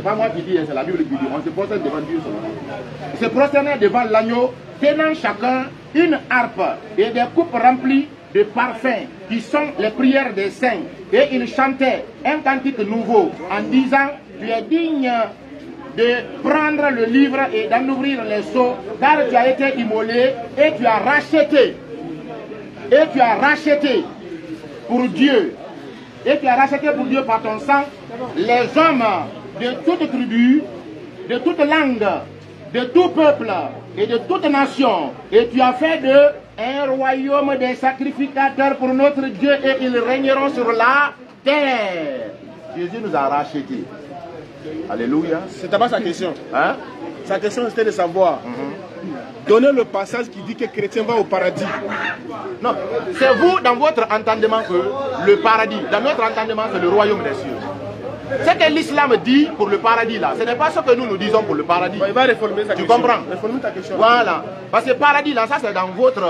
pas moi qui dis, c'est la Bible qui dit. On se prosterne devant Dieu seulement. Se prosternèrent devant l'agneau, tenant chacun une harpe et des coupes remplies de parfums qui sont les prières des saints. Et ils chantaient un cantique nouveau en disant, tu es digne de prendre le livre et d'en ouvrir les sceaux, car tu as été immolé et tu as racheté. Et tu as racheté pour Dieu. Et tu as racheté pour Dieu par ton sang les hommes de toute tribu, de toute langue, de tout peuple et de toute nation. Et tu as fait d'eux un royaume des sacrificateurs pour notre Dieu et ils régneront sur la terre. Jésus nous a rachetés. Alléluia. C'était pas sa question. Hein? Sa question c'était de savoir. Donnez le passage qui dit que le chrétien va au paradis. Non, c'est vous dans votre entendement que le paradis, dans notre entendement c'est le royaume des cieux. Ce que l'islam dit pour le paradis là, ce n'est pas ce que nous disons pour le paradis. Il va réformer sa question. Tu comprends? Réformer ta question. Voilà. Parce que paradis là, ça c'est dans votre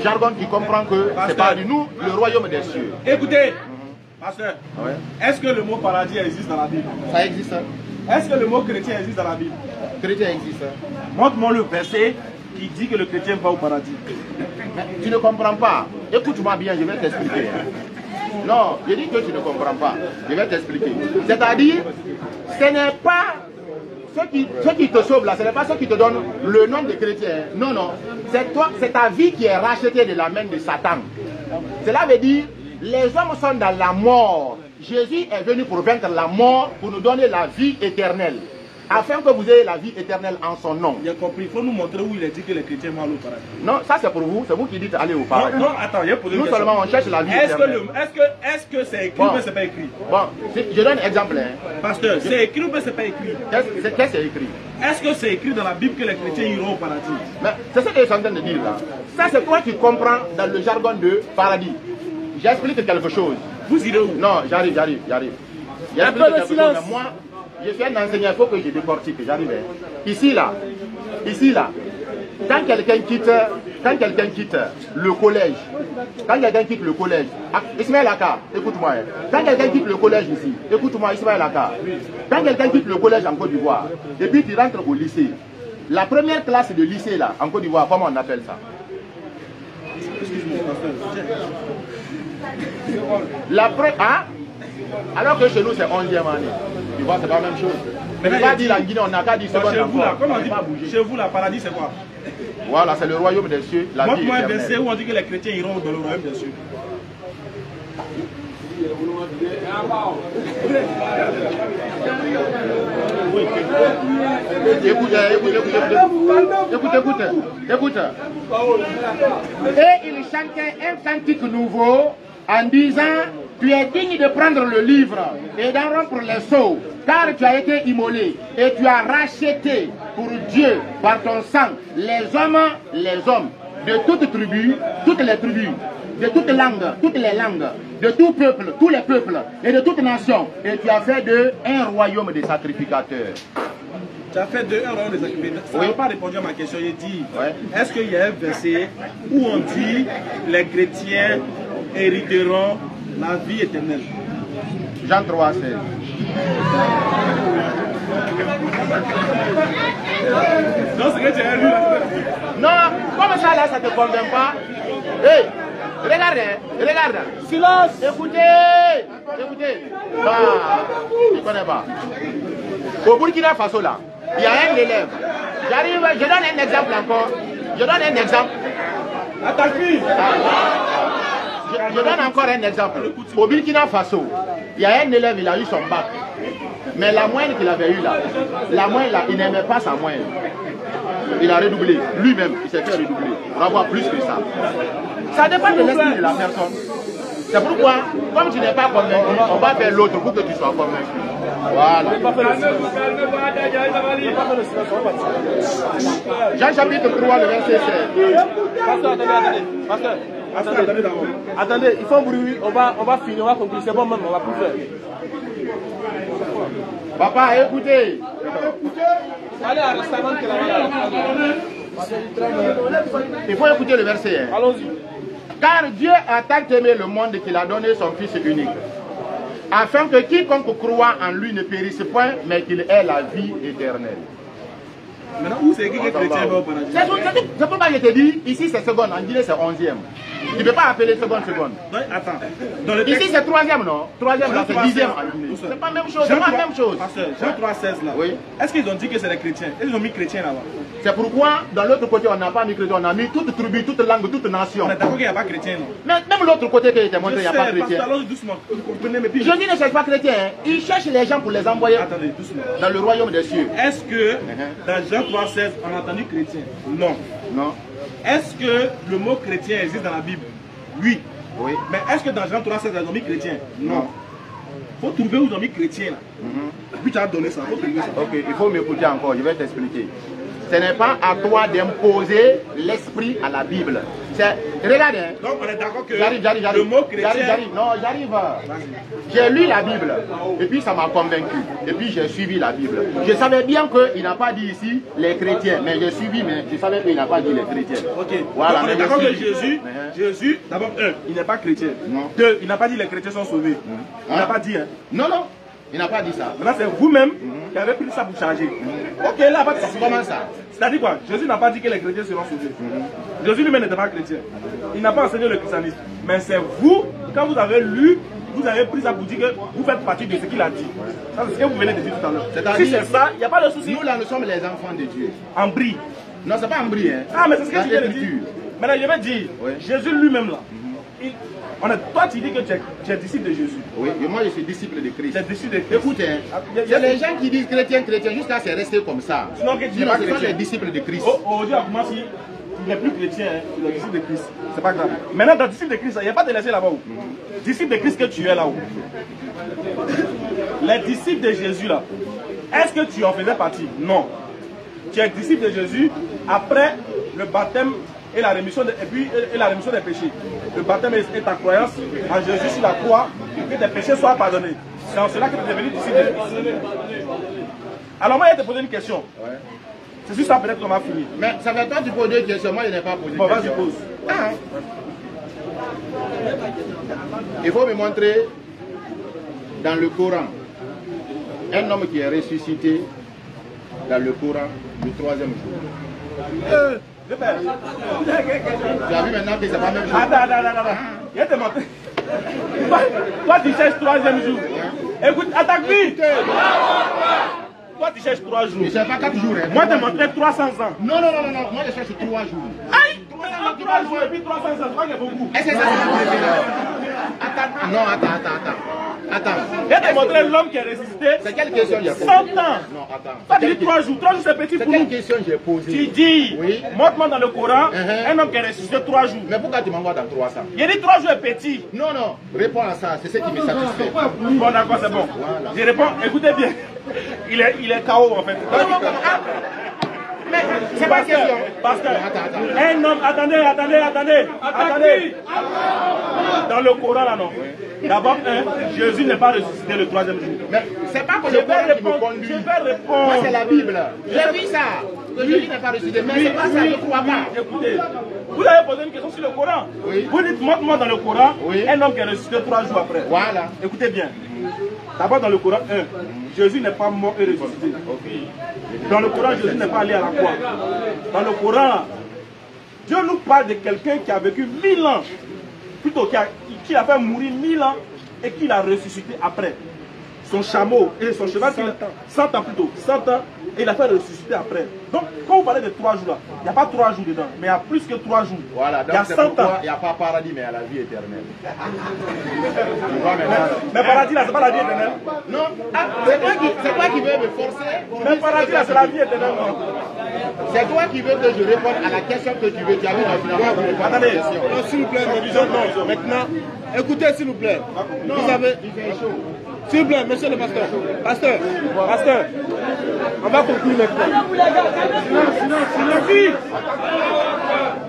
jargon qui comprend que c'est pas du nous, le royaume des cieux. Écoutez, pasteur, Ouais. est-ce que le mot paradis existe dans la Bible? Ça existe. Est-ce que le mot chrétien existe dans la Bible? Chrétien existe. Montre-moi le verset qui dit que le chrétien va au paradis. Mais tu ne comprends pas. Écoute-moi bien, je vais t'expliquer. Non, je dis que tu ne comprends pas. Je vais t'expliquer. C'est-à-dire, ce n'est pas ce qui te sauve là, ce n'est pas ce qui te donne le nom de chrétien. Non, non. C'est toi, c'est ta vie qui est rachetée de la main de Satan. Cela veut dire, les hommes sont dans la mort. Jésus est venu pour vaincre la mort, pour nous donner la vie éternelle. Afin que vous ayez la vie éternelle en son nom. J'ai compris. Il faut nous montrer où il est dit que les chrétiens vont aller au paradis. Non, ça c'est pour vous. C'est vous qui dites aller au paradis. Non, attends, j'ai posé une Nous question. seulement on cherche la vie éternelle. Est-ce que c'est écrit Bon. ou c'est pas écrit? Bon, je donne un exemple. Hein. Pasteur, c'est écrit ou c'est pas écrit? Qu'est-ce que c'est écrit? Est-ce que c'est écrit dans la Bible que les chrétiens iront au paradis? Mais c'est ce que je suis en train de dire là. Ça c'est quoi tu comprends dans le jargon de paradis. J'explique quelque chose. Vous irez où? Non, j'arrive. Un peu J'explique de quelque silence. chose. Mais moi, je suis un enseignant, il faut que je décortique, j'arrive. Ici là, quand quelqu'un quitte le collège, Ismaël Aka, écoute-moi, quand quelqu'un quitte le collège ici, écoute-moi Ismaël Aka, quand quelqu'un quitte le collège en Côte d'Ivoire, et puis tu rentres au lycée, la première classe de lycée là, en Côte d'Ivoire, comment on appelle ça? Hein? Alors que chez nous c'est 11e année. Tu vois, c'est pas la même chose. Mais il va dire en Guinée, on n'a qu'à dire seconde Chez vous là, encore. comment On on n'est pas dit? bougé. Chez vous là, paradis c'est quoi? Voilà, c'est le royaume des cieux, la vie Montre-moi un verset éternelle. où on dit que les chrétiens iront dans le royaume des cieux. Écoute. Et il chantait un cantique nouveau en disant, tu es digne de prendre le livre et d'en rompre les sceaux, car tu as été immolé et tu as racheté pour Dieu par ton sang les hommes de toute tribu, toutes les tribus, de toutes les langues, de tout peuple, tous les peuples et de toute nation. Et tu as fait d'eux un royaume de sacrificateurs. Tu as fait d'eux un royaume de sacrificateurs. Ça n'a pas répondu à ma question. J'ai dit, Ouais. est-ce qu'il y a un verset où on dit les chrétiens hériteront la vie éternelle? Jean 3, 16. Non, c'est que tu as lu là. Non, comme ça là, ça ne te convainc pas. Hey, regarde, regarde. Silence. Écoutez, écoutez. Ah, je ne connais pas. Au Burkina Faso là, il y a un élève. J'arrive, je donne un exemple encore. Je donne un exemple. À ta fille. Je donne encore un exemple. Au Burkina Faso, il y a un élève, il a eu son bac. Mais la moyenne qu'il avait eue là, la moyenne là, il n'aimait pas sa moyenne. Il a redoublé. Lui-même, il s'est fait redoubler. On va voir plus que ça. Ça dépend de l'esprit de la personne. C'est pourquoi, comme tu n'es pas convaincu, on va faire l'autre pour que tu sois convaincu. Voilà. Jean chapitre 3, le verset 16. Pasteur, attendez. Attendez, il faut un bruit. On va finir, on va conclure. C'est bon même, on va plus faire. Papa, écoutez. Allez à restaurant qui est là. Il faut écouter le verset. Hein. Allons-y. Car Dieu a tant aimé le monde qu'il a donné son Fils unique, afin que quiconque croit en lui ne périsse point, mais qu'il ait la vie éternelle. Maintenant, où c'est écrit que chrétien va au paradis? C'est pourquoi je te dis, ici c'est seconde, en Guinée c'est 11e. Tu ne peux pas appeler seconde. Non, attends. Dans le texte, Ici c'est 3e, non? 3e, là c'est 10e en Guinée. C'est pas la même chose, c'est pas la même chose. Pasteur, Jean 3, 16 là. Oui. Est-ce qu'ils ont dit que c'est les chrétiens? Est-ce qu'ils ont mis chrétiens là-bas? C'est pourquoi, dans l'autre côté, on n'a pas mis chrétien, on a mis toute tribu, toute langue, toute nation. On est d'accord qu'il n'y a pas chrétien, non? Mais même l'autre côté qui était montré, il n'y a pas Je sais, chrétien. pasteur, allons doucement. Vous comprenez, mais puis... Je dis ne cherche pas chrétien, hein. Il cherche les gens pour les envoyer Attendez, doucement. dans le royaume des cieux. Est-ce que dans Jean 3, 16, on a entendu chrétien? Non. Non? Est-ce que le mot chrétien existe dans la Bible? Oui. Oui. Mais est-ce que dans Jean 3, 16, ils ont mis chrétien? Non. Il faut trouver où ils ont mis chrétien là. Puis tu as donné ça. Faut trouver ça. Ok, il faut m'écouter encore, je vais t'expliquer. Ce n'est pas à toi d'imposer l'esprit à la Bible. Regarde, hein. Donc on est d'accord que J'arrive. le mot chrétien... J'arrive. Non, j'arrive. J'ai lu la Bible et puis ça m'a convaincu. Et puis j'ai suivi la Bible. Je savais bien qu'il n'a pas dit ici les chrétiens, mais j'ai suivi, mais je savais qu'il n'a pas dit les chrétiens. Ok. Voilà. Donc on est Mais d'accord que j'ai suivi. Jésus, d'abord, il n'est pas chrétien. Non. Deux, il n'a pas dit les chrétiens sont sauvés. Il n'a pas dit, hein. Non, non, il n'a pas dit ça. Maintenant, c'est vous-même qui avez pris ça pour changer. Ok, là, pas de souci. Comment ça? C'est-à-dire quoi? Jésus n'a pas dit que les chrétiens seront sauvés. Jésus lui-même n'était pas chrétien. Il n'a pas enseigné le christianisme. Mais c'est vous, quand vous avez lu, vous avez pris ça pour dire que vous faites partie de ce qu'il a dit. Ça, c'est ce que vous venez de dire tout à l'heure. Si c'est ça, il n'y a pas de souci. Nous là, nous sommes les enfants de Dieu. En brie. Non, c'est pas en brie, hein. Ah, mais c'est ce que Dans tu viens de l'écriture. dire. Maintenant, je vais dire, Oui. Jésus lui-même là, toi tu dis que tu es disciple de Jésus. Oui, et moi je suis disciple de Christ. Tu es disciple de Christ. Écoutez, il y a les gens qui disent chrétien, jusqu'à c'est resté comme ça. Sinon, que tu n'es Sinon, pas ce sont chrétien. les disciples de Christ. Aujourd'hui, à comment si tu n'es plus chrétien, hein, tu es disciple de Christ. C'est pas grave. Maintenant, dans disciple de Christ, il n'y a pas de laisser là-bas. Disciple de Christ que tu es là-haut. Les disciples de Jésus là, est-ce que tu en faisais partie? Non. Tu es disciple de Jésus après le baptême et la rémission, et la rémission des péchés. Le baptême est ta croyance en Jésus sur la croix, que tes péchés soient pardonnés. C'est en cela que tu es devenu disciple de Christ. Alors moi, je vais te poser une question. Ouais. C'est sur ça peut-être qu'on va finir. Mais ça fait toi tu poses deux questions, moi je n'ai pas posé de Bon, vas-y, question. pose. Ah. Il faut me montrer dans le Coran un homme qui est ressuscité dans le Coran le 3e jour. Tu as vu maintenant que c'est pas la même chose. Attends. Je vais te montrer. Toi, tu cherches 3e jour. Écoute, attaque vite. Toi, tu cherches 3 jours. Je ne sais pas 4 jours. Hein. Moi, je te montrais 300 ans. Non. Moi je cherche 3 jours. Aïe 3 jours et puis 300 ans, je crois qu'il y a beaucoup. Est-ce que ça Attends. Non, attends. Je vais te montrer l'homme qui est ressuscité. C'est quelle question j'ai posée? 100 ans. Non, attends. Toi, tu dis 3 jours. 3 jours, c'est petit C'est pour nous. quelle question j'ai posée? Tu dis, Oui. montre-moi dans le Coran, Uh-huh. un homme qui est ressuscité 3 jours. Mais pourquoi tu m'envoies dans 300? Il dit 3 jours est petit. Non, réponds à ça, c'est ce qui me satisfait. Bon, d'accord, c'est bon. Voilà. Je réponds, écoutez bien. Il est KO en fait. Mais c'est pas question. Parce que un homme, attendez. Dans le Coran là non. D'abord, Jésus n'est pas ressuscité le 3e jour. Mais c'est pas que le Coran qui me conduit. Je vais répondre. Moi c'est la Bible. J'ai vu ça. Que Jésus n'est pas ressuscité. Mais c'est pas ça, je ne crois pas. Écoutez, vous avez posé une question sur le Coran. Oui. Vous dites, montre-moi dans le Coran, oui, un homme qui est ressuscité 3 jours après. Voilà. Écoutez bien. D'abord dans le Coran 1, Jésus n'est pas mort et ressuscité. Dans le Coran, Jésus n'est pas allé à la croix. Dans le Coran, Dieu nous parle de quelqu'un qui a vécu 1000 ans. Plutôt qui a fait mourir 1000 ans et qui l'a ressuscité après. Son chameau et son cheval, 100 ans plutôt, 100 ans, et il a fait ressusciter après. Donc, quand vous parlez de 3 jours là, il n'y a pas 3 jours dedans, mais il y a plus que 3 jours. Voilà, donc il y a 100 ans. Il n'y a pas paradis, mais il y a la vie éternelle. Mais paradis là, c'est pas la vie éternelle. Non, c'est toi qui veux me forcer. Mais paradis là, c'est la vie éternelle. C'est toi qui veux que je réponde à la question que tu veux. Tu avais finalement attendez, s'il vous plaît, non, maintenant, écoutez s'il vous plaît. Vous avez... S'il vous plaît, monsieur le pasteur. Pasteur, on va conclure maintenant. Sinon.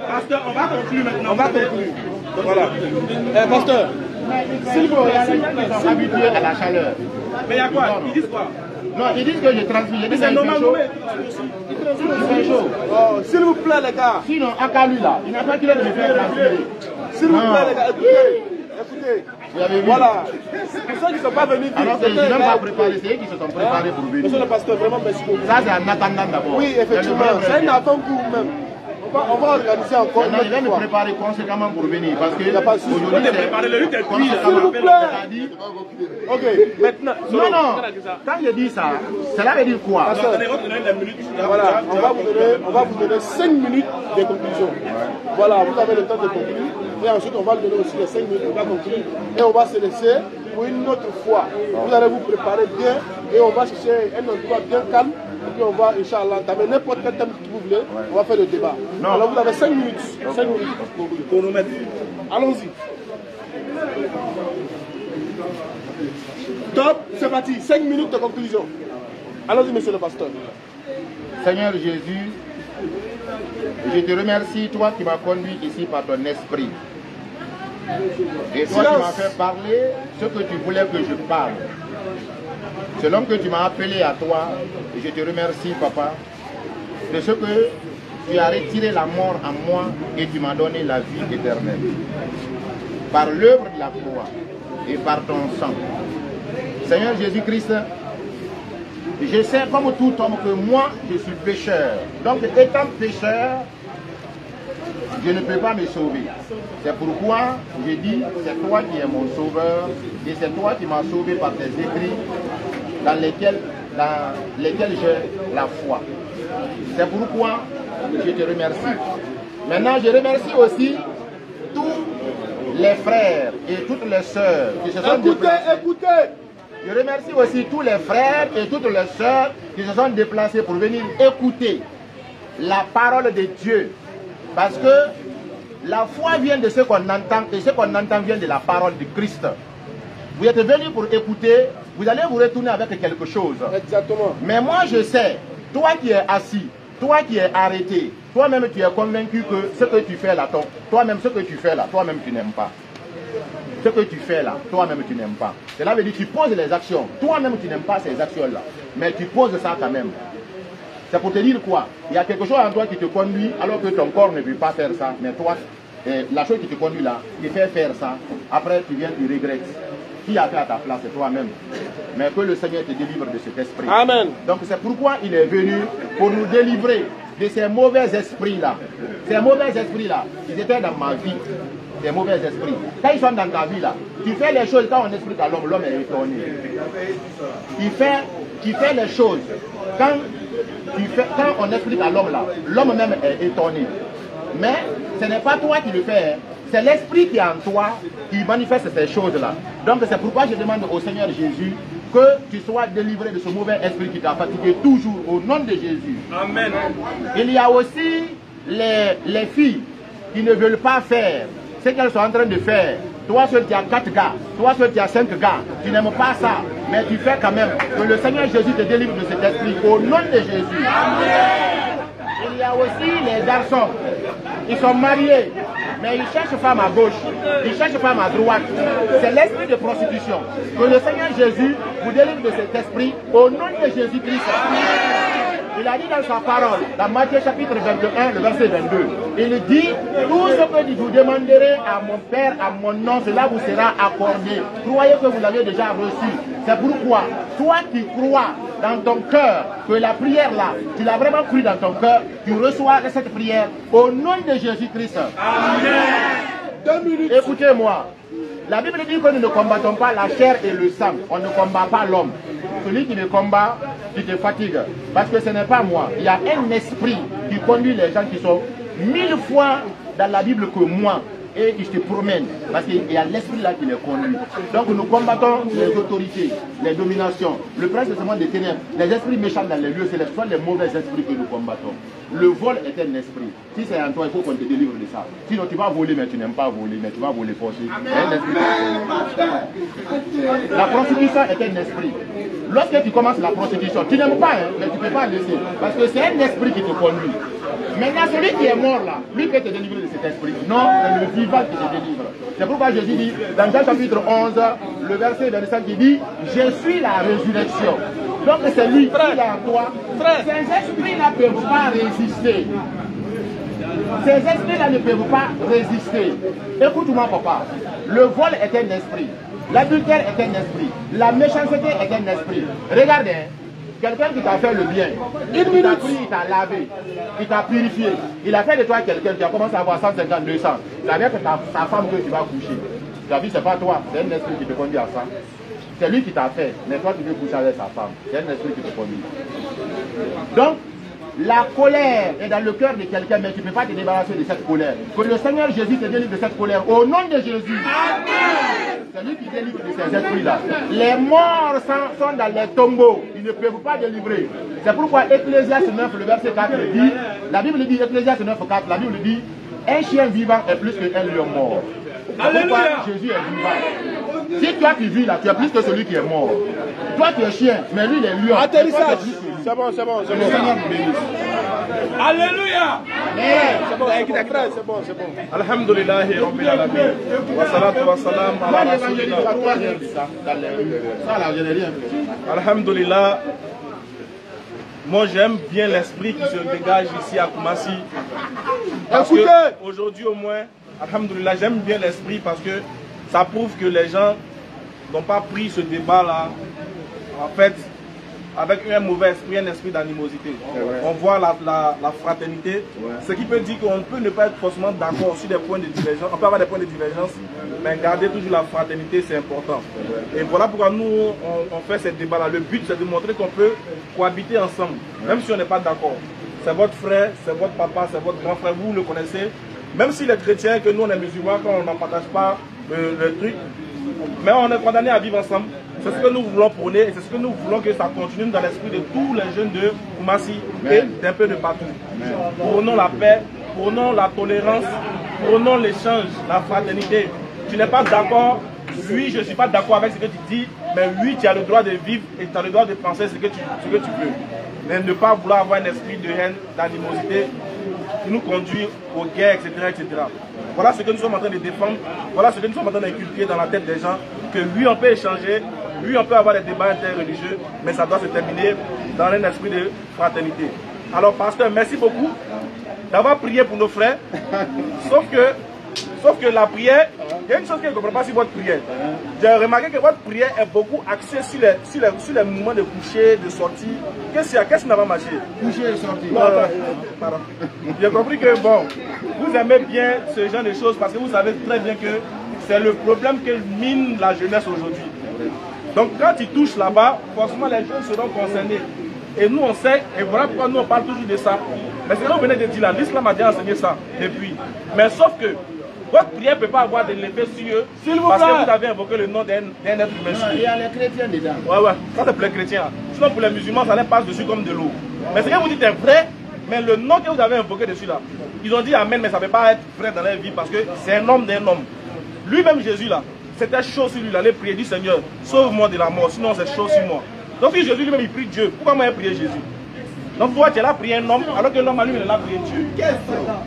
Pasteur, on va conclure maintenant. On va conclure. Voilà. Pasteur, s'il vous plaît, ils sont habitués à la chaleur. Mais il y a quoi? Ils disent quoi? Non, ils disent que je transmets. C'est normal, il fait chaud. Oh, s'il vous plaît, les gars. Sinon, à lui là, il n'a pas qu'il de me faire transférer. S'il vous plaît, les gars, écoutez. Voilà. Pour ceux qui ne sont pas venus vite. Alors que je n'ai même pas préparé, c'est eux qui se sont préparés pour venir. Monsieur le pasteur, vraiment merci beaucoup. Ça, c'est en attendant d'abord. Oui, effectivement. C'est un avant pour vous-même. On va organiser encore une autre fois. Je vais me fois. préparer conséquemment pour venir parce que aujourd'hui, c'est cuit. S'il vous plaît. Ok, maintenant. Non. Quand je dis ça, cela veut dire quoi? Voilà, on va vous donner 5 minutes de conclusion. Voilà, vous avez le temps de conclure. Et ensuite, on va donner aussi les 5 minutes pour conclure. Et on va se laisser pour une autre fois. Vous allez vous préparer bien et on va chercher un endroit bien calme. Et puis on va, Inch'Allah, entamer n'importe quel thème que vous voulez. On va faire le débat. Non. Alors vous avez 5 minutes. 5 minutes pour chronomètre. Allons-y. Top, c'est parti. 5 minutes de conclusion. Allons-y, monsieur le pasteur. Seigneur Jésus, je te remercie, toi qui m'as conduit ici par ton esprit. Et toi qui m'as fait parler ce que tu voulais que je parle. Selon que tu m'as appelé à toi, et je te remercie, papa, de ce que tu as retiré la mort en moi et tu m'as donné la vie éternelle. Par l'œuvre de la croix et par ton sang. Seigneur Jésus-Christ, je sais comme tout homme que moi, je suis pécheur. Donc, étant pécheur, je ne peux pas me sauver. C'est pourquoi je dis, c'est toi qui es mon sauveur et c'est toi qui m'as sauvé par tes écrits dans lesquels j'ai la foi. C'est pourquoi je te remercie. Maintenant, je remercie aussi tous les frères et toutes les sœurs qui se sont déplacés. Écoutez. Je remercie aussi tous les frères et toutes les sœurs qui se sont déplacés pour venir écouter la parole de Dieu. Parce que la foi vient de ce qu'on entend et ce qu'on entend vient de la parole de Christ. Vous êtes venus pour écouter, vous allez vous retourner avec quelque chose. Exactement. Mais moi je sais, toi qui es assis, toi qui es arrêté, toi-même tu es convaincu que ce que tu fais là, toi-même ce que tu fais là, toi-même tu n'aimes pas. Ce que tu fais là, toi-même tu n'aimes pas. Cela veut dire que tu poses les actions, toi-même tu n'aimes pas ces actions-là, mais tu poses ça quand même. C'est pour te dire quoi? Il y a quelque chose en toi qui te conduit alors que ton corps ne veut pas faire ça, mais toi, la chose qui te conduit là, tu fais faire ça, après tu viens, tu regrettes. Qui a fait à ta place? C'est toi-même. Mais que le Seigneur te délivre de cet esprit. Amen. Donc c'est pourquoi il est venu pour nous délivrer de ces mauvais esprits-là. Ces mauvais esprits-là, ils étaient dans ma vie. Ces mauvais esprits. Quand ils sont dans ta vie là, tu fais les choses, quand on explique à l'homme, l'homme est étonné. Tu fais les choses. Quand on explique à l'homme là, l'homme même est étonné. Mais ce n'est pas toi qui le fais, c'est l'esprit qui est en toi qui manifeste ces choses-là. Donc c'est pourquoi je demande au Seigneur Jésus que tu sois délivré de ce mauvais esprit qui t'a fatigué toujours au nom de Jésus. Amen. Il y a aussi les filles qui ne veulent pas faire ce qu'elles sont en train de faire. Toi seul tu as 4 gars, toi seul tu as 5 gars, tu n'aimes pas ça, mais tu fais quand même. Que le Seigneur Jésus te délivre de cet esprit au nom de Jésus. Amen. a aussi les garçons. Ils sont mariés, mais ils cherchent femme à gauche, ils cherchent femme à droite. C'est l'esprit de prostitution. Que le Seigneur Jésus vous délivre de cet esprit au nom de Jésus-Christ. Il a dit dans sa parole, dans Matthieu chapitre 21, le verset 22, il dit, tout ce que vous demanderez à mon Père, à mon nom, cela vous sera accordé. Croyez que vous l'avez déjà reçu. C'est pourquoi, toi qui crois dans ton cœur que la prière là, tu l'as vraiment cru dans ton cœur, tu reçois cette prière au nom de Jésus-Christ. Amen. 2 minutes. Écoutez-moi. La Bible dit que nous ne combattons pas la chair et le sang. On ne combat pas l'homme. Celui qui me combat, qui te fatigue. Parce que ce n'est pas moi. Il y a un esprit qui conduit les gens qui sont 1000 fois dans la Bible que moi. Et qui te promènent. Parce qu'il y a l'esprit là qui les conduit. Donc nous combattons les autorités, les dominations, le prince de ce monde des ténèbres, les esprits méchants dans les lieux célestes, soit les mauvais esprits que nous combattons. Le vol est un esprit. Si c'est en toi, il faut qu'on te délivre de ça. Sinon tu vas voler, mais tu n'aimes pas voler, mais tu vas voler forcer. La prostitution est un esprit. Lorsque tu commences la prostitution, tu n'aimes pas, hein, mais tu ne peux pas laisser. Parce que c'est un esprit qui te conduit. Maintenant, celui qui est mort là, lui peut te délivrer de cet esprit. Non, c'est le vivant qui te délivre. C'est pourquoi Jésus dit, dans Jean chapitre 11, le verset 25, qui dit, je suis la résurrection. Donc c'est lui qui est en toi. Ces esprits-là ne peuvent pas résister. Ces esprits-là ne peuvent pas résister. Écoute-moi, papa. Le vol est un esprit. L'adultère est un esprit. La méchanceté est un esprit. Regardez, quelqu'un qui t'a fait le bien, il t'a pris, il t'a lavé, il t'a purifié, il a fait de toi quelqu'un qui a commencé à avoir 150, 200. Ça veut dire que ta femme que tu vas coucher. Tu as vu, c'est pas toi, c'est un esprit qui te conduit à ça. C'est lui qui t'a fait, mais toi tu veux coucher avec sa femme. C'est un esprit qui te conduit. Donc, la colère est dans le cœur de quelqu'un, mais tu ne peux pas te débarrasser de cette colère. Que le Seigneur Jésus te délivre de cette colère au nom de Jésus. Amen. C'est lui qui délivre de ces esprits-là. Les morts sont dans les tombeaux. Ils ne peuvent pas délivrer. C'est pourquoi Ecclésiaste 9, le verset 4 dit, la Bible dit, Ecclésiaste 9, 4, la Bible dit, un chien vivant est plus qu'un lion mort. Pourquoi Jésus est vivant. Si toi tu vis là, tu es plus que celui qui est mort. Toi tu es chien, mais lui il est lion. Atterrissage. C'est bon, c'est bon, c'est bon. Alléluia. C'est bon, c'est bon, c'est bon. Alhamdulillah, Rabbil Alamin. Wa salatu wa salam ala Rasulillah. Alhamdulillah. Moi j'aime bien l'esprit qui se dégage ici à Koumassi. Parce que aujourd'hui au moins, alhamdulillah, j'aime bien l'esprit parce que ça prouve que les gens n'ont pas pris ce débat là en fait avec un mauvais esprit, un esprit d'animosité. On voit la fraternité, ce qui peut dire qu'on peut ne pas être forcément d'accord sur des points de divergence. On peut avoir des points de divergence, mais garder toujours la fraternité, c'est important. Et voilà pourquoi nous, on fait ce débat-là. Le but, c'est de montrer qu'on peut cohabiter ensemble, même si on n'est pas d'accord. C'est votre frère, c'est votre papa, c'est votre grand frère, vous le connaissez. Même s'il est chrétien, que nous on est musulmans, quand on n'en partage pas le truc, mais on est condamné à vivre ensemble. C'est ce que nous voulons prôner et c'est ce que nous voulons que ça continue dans l'esprit de tous les jeunes de Koumassi et d'un peu de partout. Prônons la paix, prônons la tolérance, prônons l'échange, la fraternité. Tu n'es pas d'accord, oui je ne suis pas d'accord avec ce que tu dis, mais oui tu as le droit de vivre et tu as le droit de penser ce que tu veux. Mais ne pas vouloir avoir un esprit de haine, d'animosité qui nous conduit aux guerres, etc., etc. Voilà ce que nous sommes en train de défendre, voilà ce que nous sommes en train d'inculquer dans la tête des gens, que oui on peut échanger, oui on peut avoir des débats interreligieux, mais ça doit se terminer dans un esprit de fraternité. Alors pasteur, merci beaucoup d'avoir prié pour nos frères, sauf que la prière, il y a une chose que je ne comprends pas sur votre prière. J'ai remarqué que votre prière est beaucoup axée sur les mouvements de coucher, de sortie. Qu'est-ce qui n'a pas marché? Coucher et sortir. Pardon. J'ai compris que bon, vous aimez bien ce genre de choses parce que vous savez très bien que c'est le problème que mine la jeunesse aujourd'hui. Donc quand ils touchent là-bas, forcément les jeunes seront concernés. Et nous on sait, et voilà pourquoi nous on parle toujours de ça. Mais c'est là vous venez de dire là, l'islam a déjà enseigné ça depuis. Mais sauf que votre prière ne peut pas avoir de l'effet sur eux parce que vous avez invoqué le nom d'un être humain. Il y a les chrétiens dedans. Ouais, ça c'est pour les chrétiens. Sinon pour les musulmans, ça les passe dessus comme de l'eau. Mais ce que vous dites est vrai, mais le nom que vous avez invoqué dessus là, ils ont dit amen, mais ça ne peut pas être vrai dans leur vie parce que c'est un homme d'un homme. Lui-même Jésus là, c'était chaud sur lui, il allait prier, dit Seigneur, sauve-moi de la mort, sinon c'est chaud sur moi. Donc si Jésus lui-même il prie Dieu, pourquoi moi il prie Jésus? Donc toi, tu es là prier un homme, alors que l'homme à lui, il est là prier Dieu.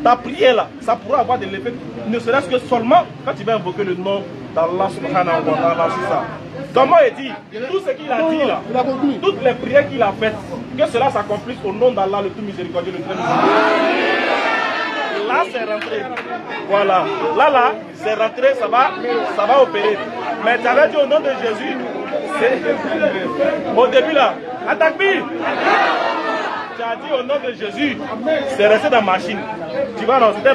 Ta prière là, ça pourra avoir de l'effet, ne serait-ce que seulement quand tu vas invoquer le nom d'Allah subhanahu wa ta'ala, c'est ça. Comment il dit, tout ce qu'il a dit là, toutes les prières qu'il a faites, que cela s'accomplisse au nom d'Allah, le tout miséricordieux, le très miséricordieux. Là, c'est rentré. Voilà. Là, c'est rentré, ça va opérer. Mais tu avais dit au nom de Jésus, au début là, attaque-lui. Tu as dit au nom de Jésus, c'est resté dans la machine. Tu vois, non, c'était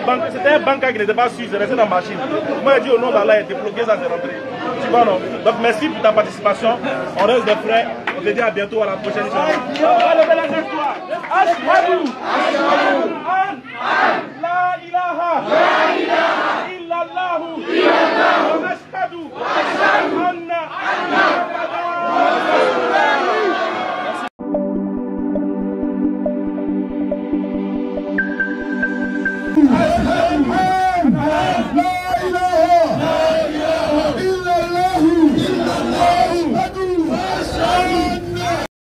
un bancaire qui n'était pas sûr, c'est resté dans la machine. Moi, j'ai dit au nom d'Allah, il était bloqué, ça c'est rentré. Tu vois, non. Donc, merci pour ta participation. On reste des frères. On te dit à bientôt, à la prochaine. Allez, la neige, toi. Ashhadu la ilaha illallah wa ashhadu anna La ilaha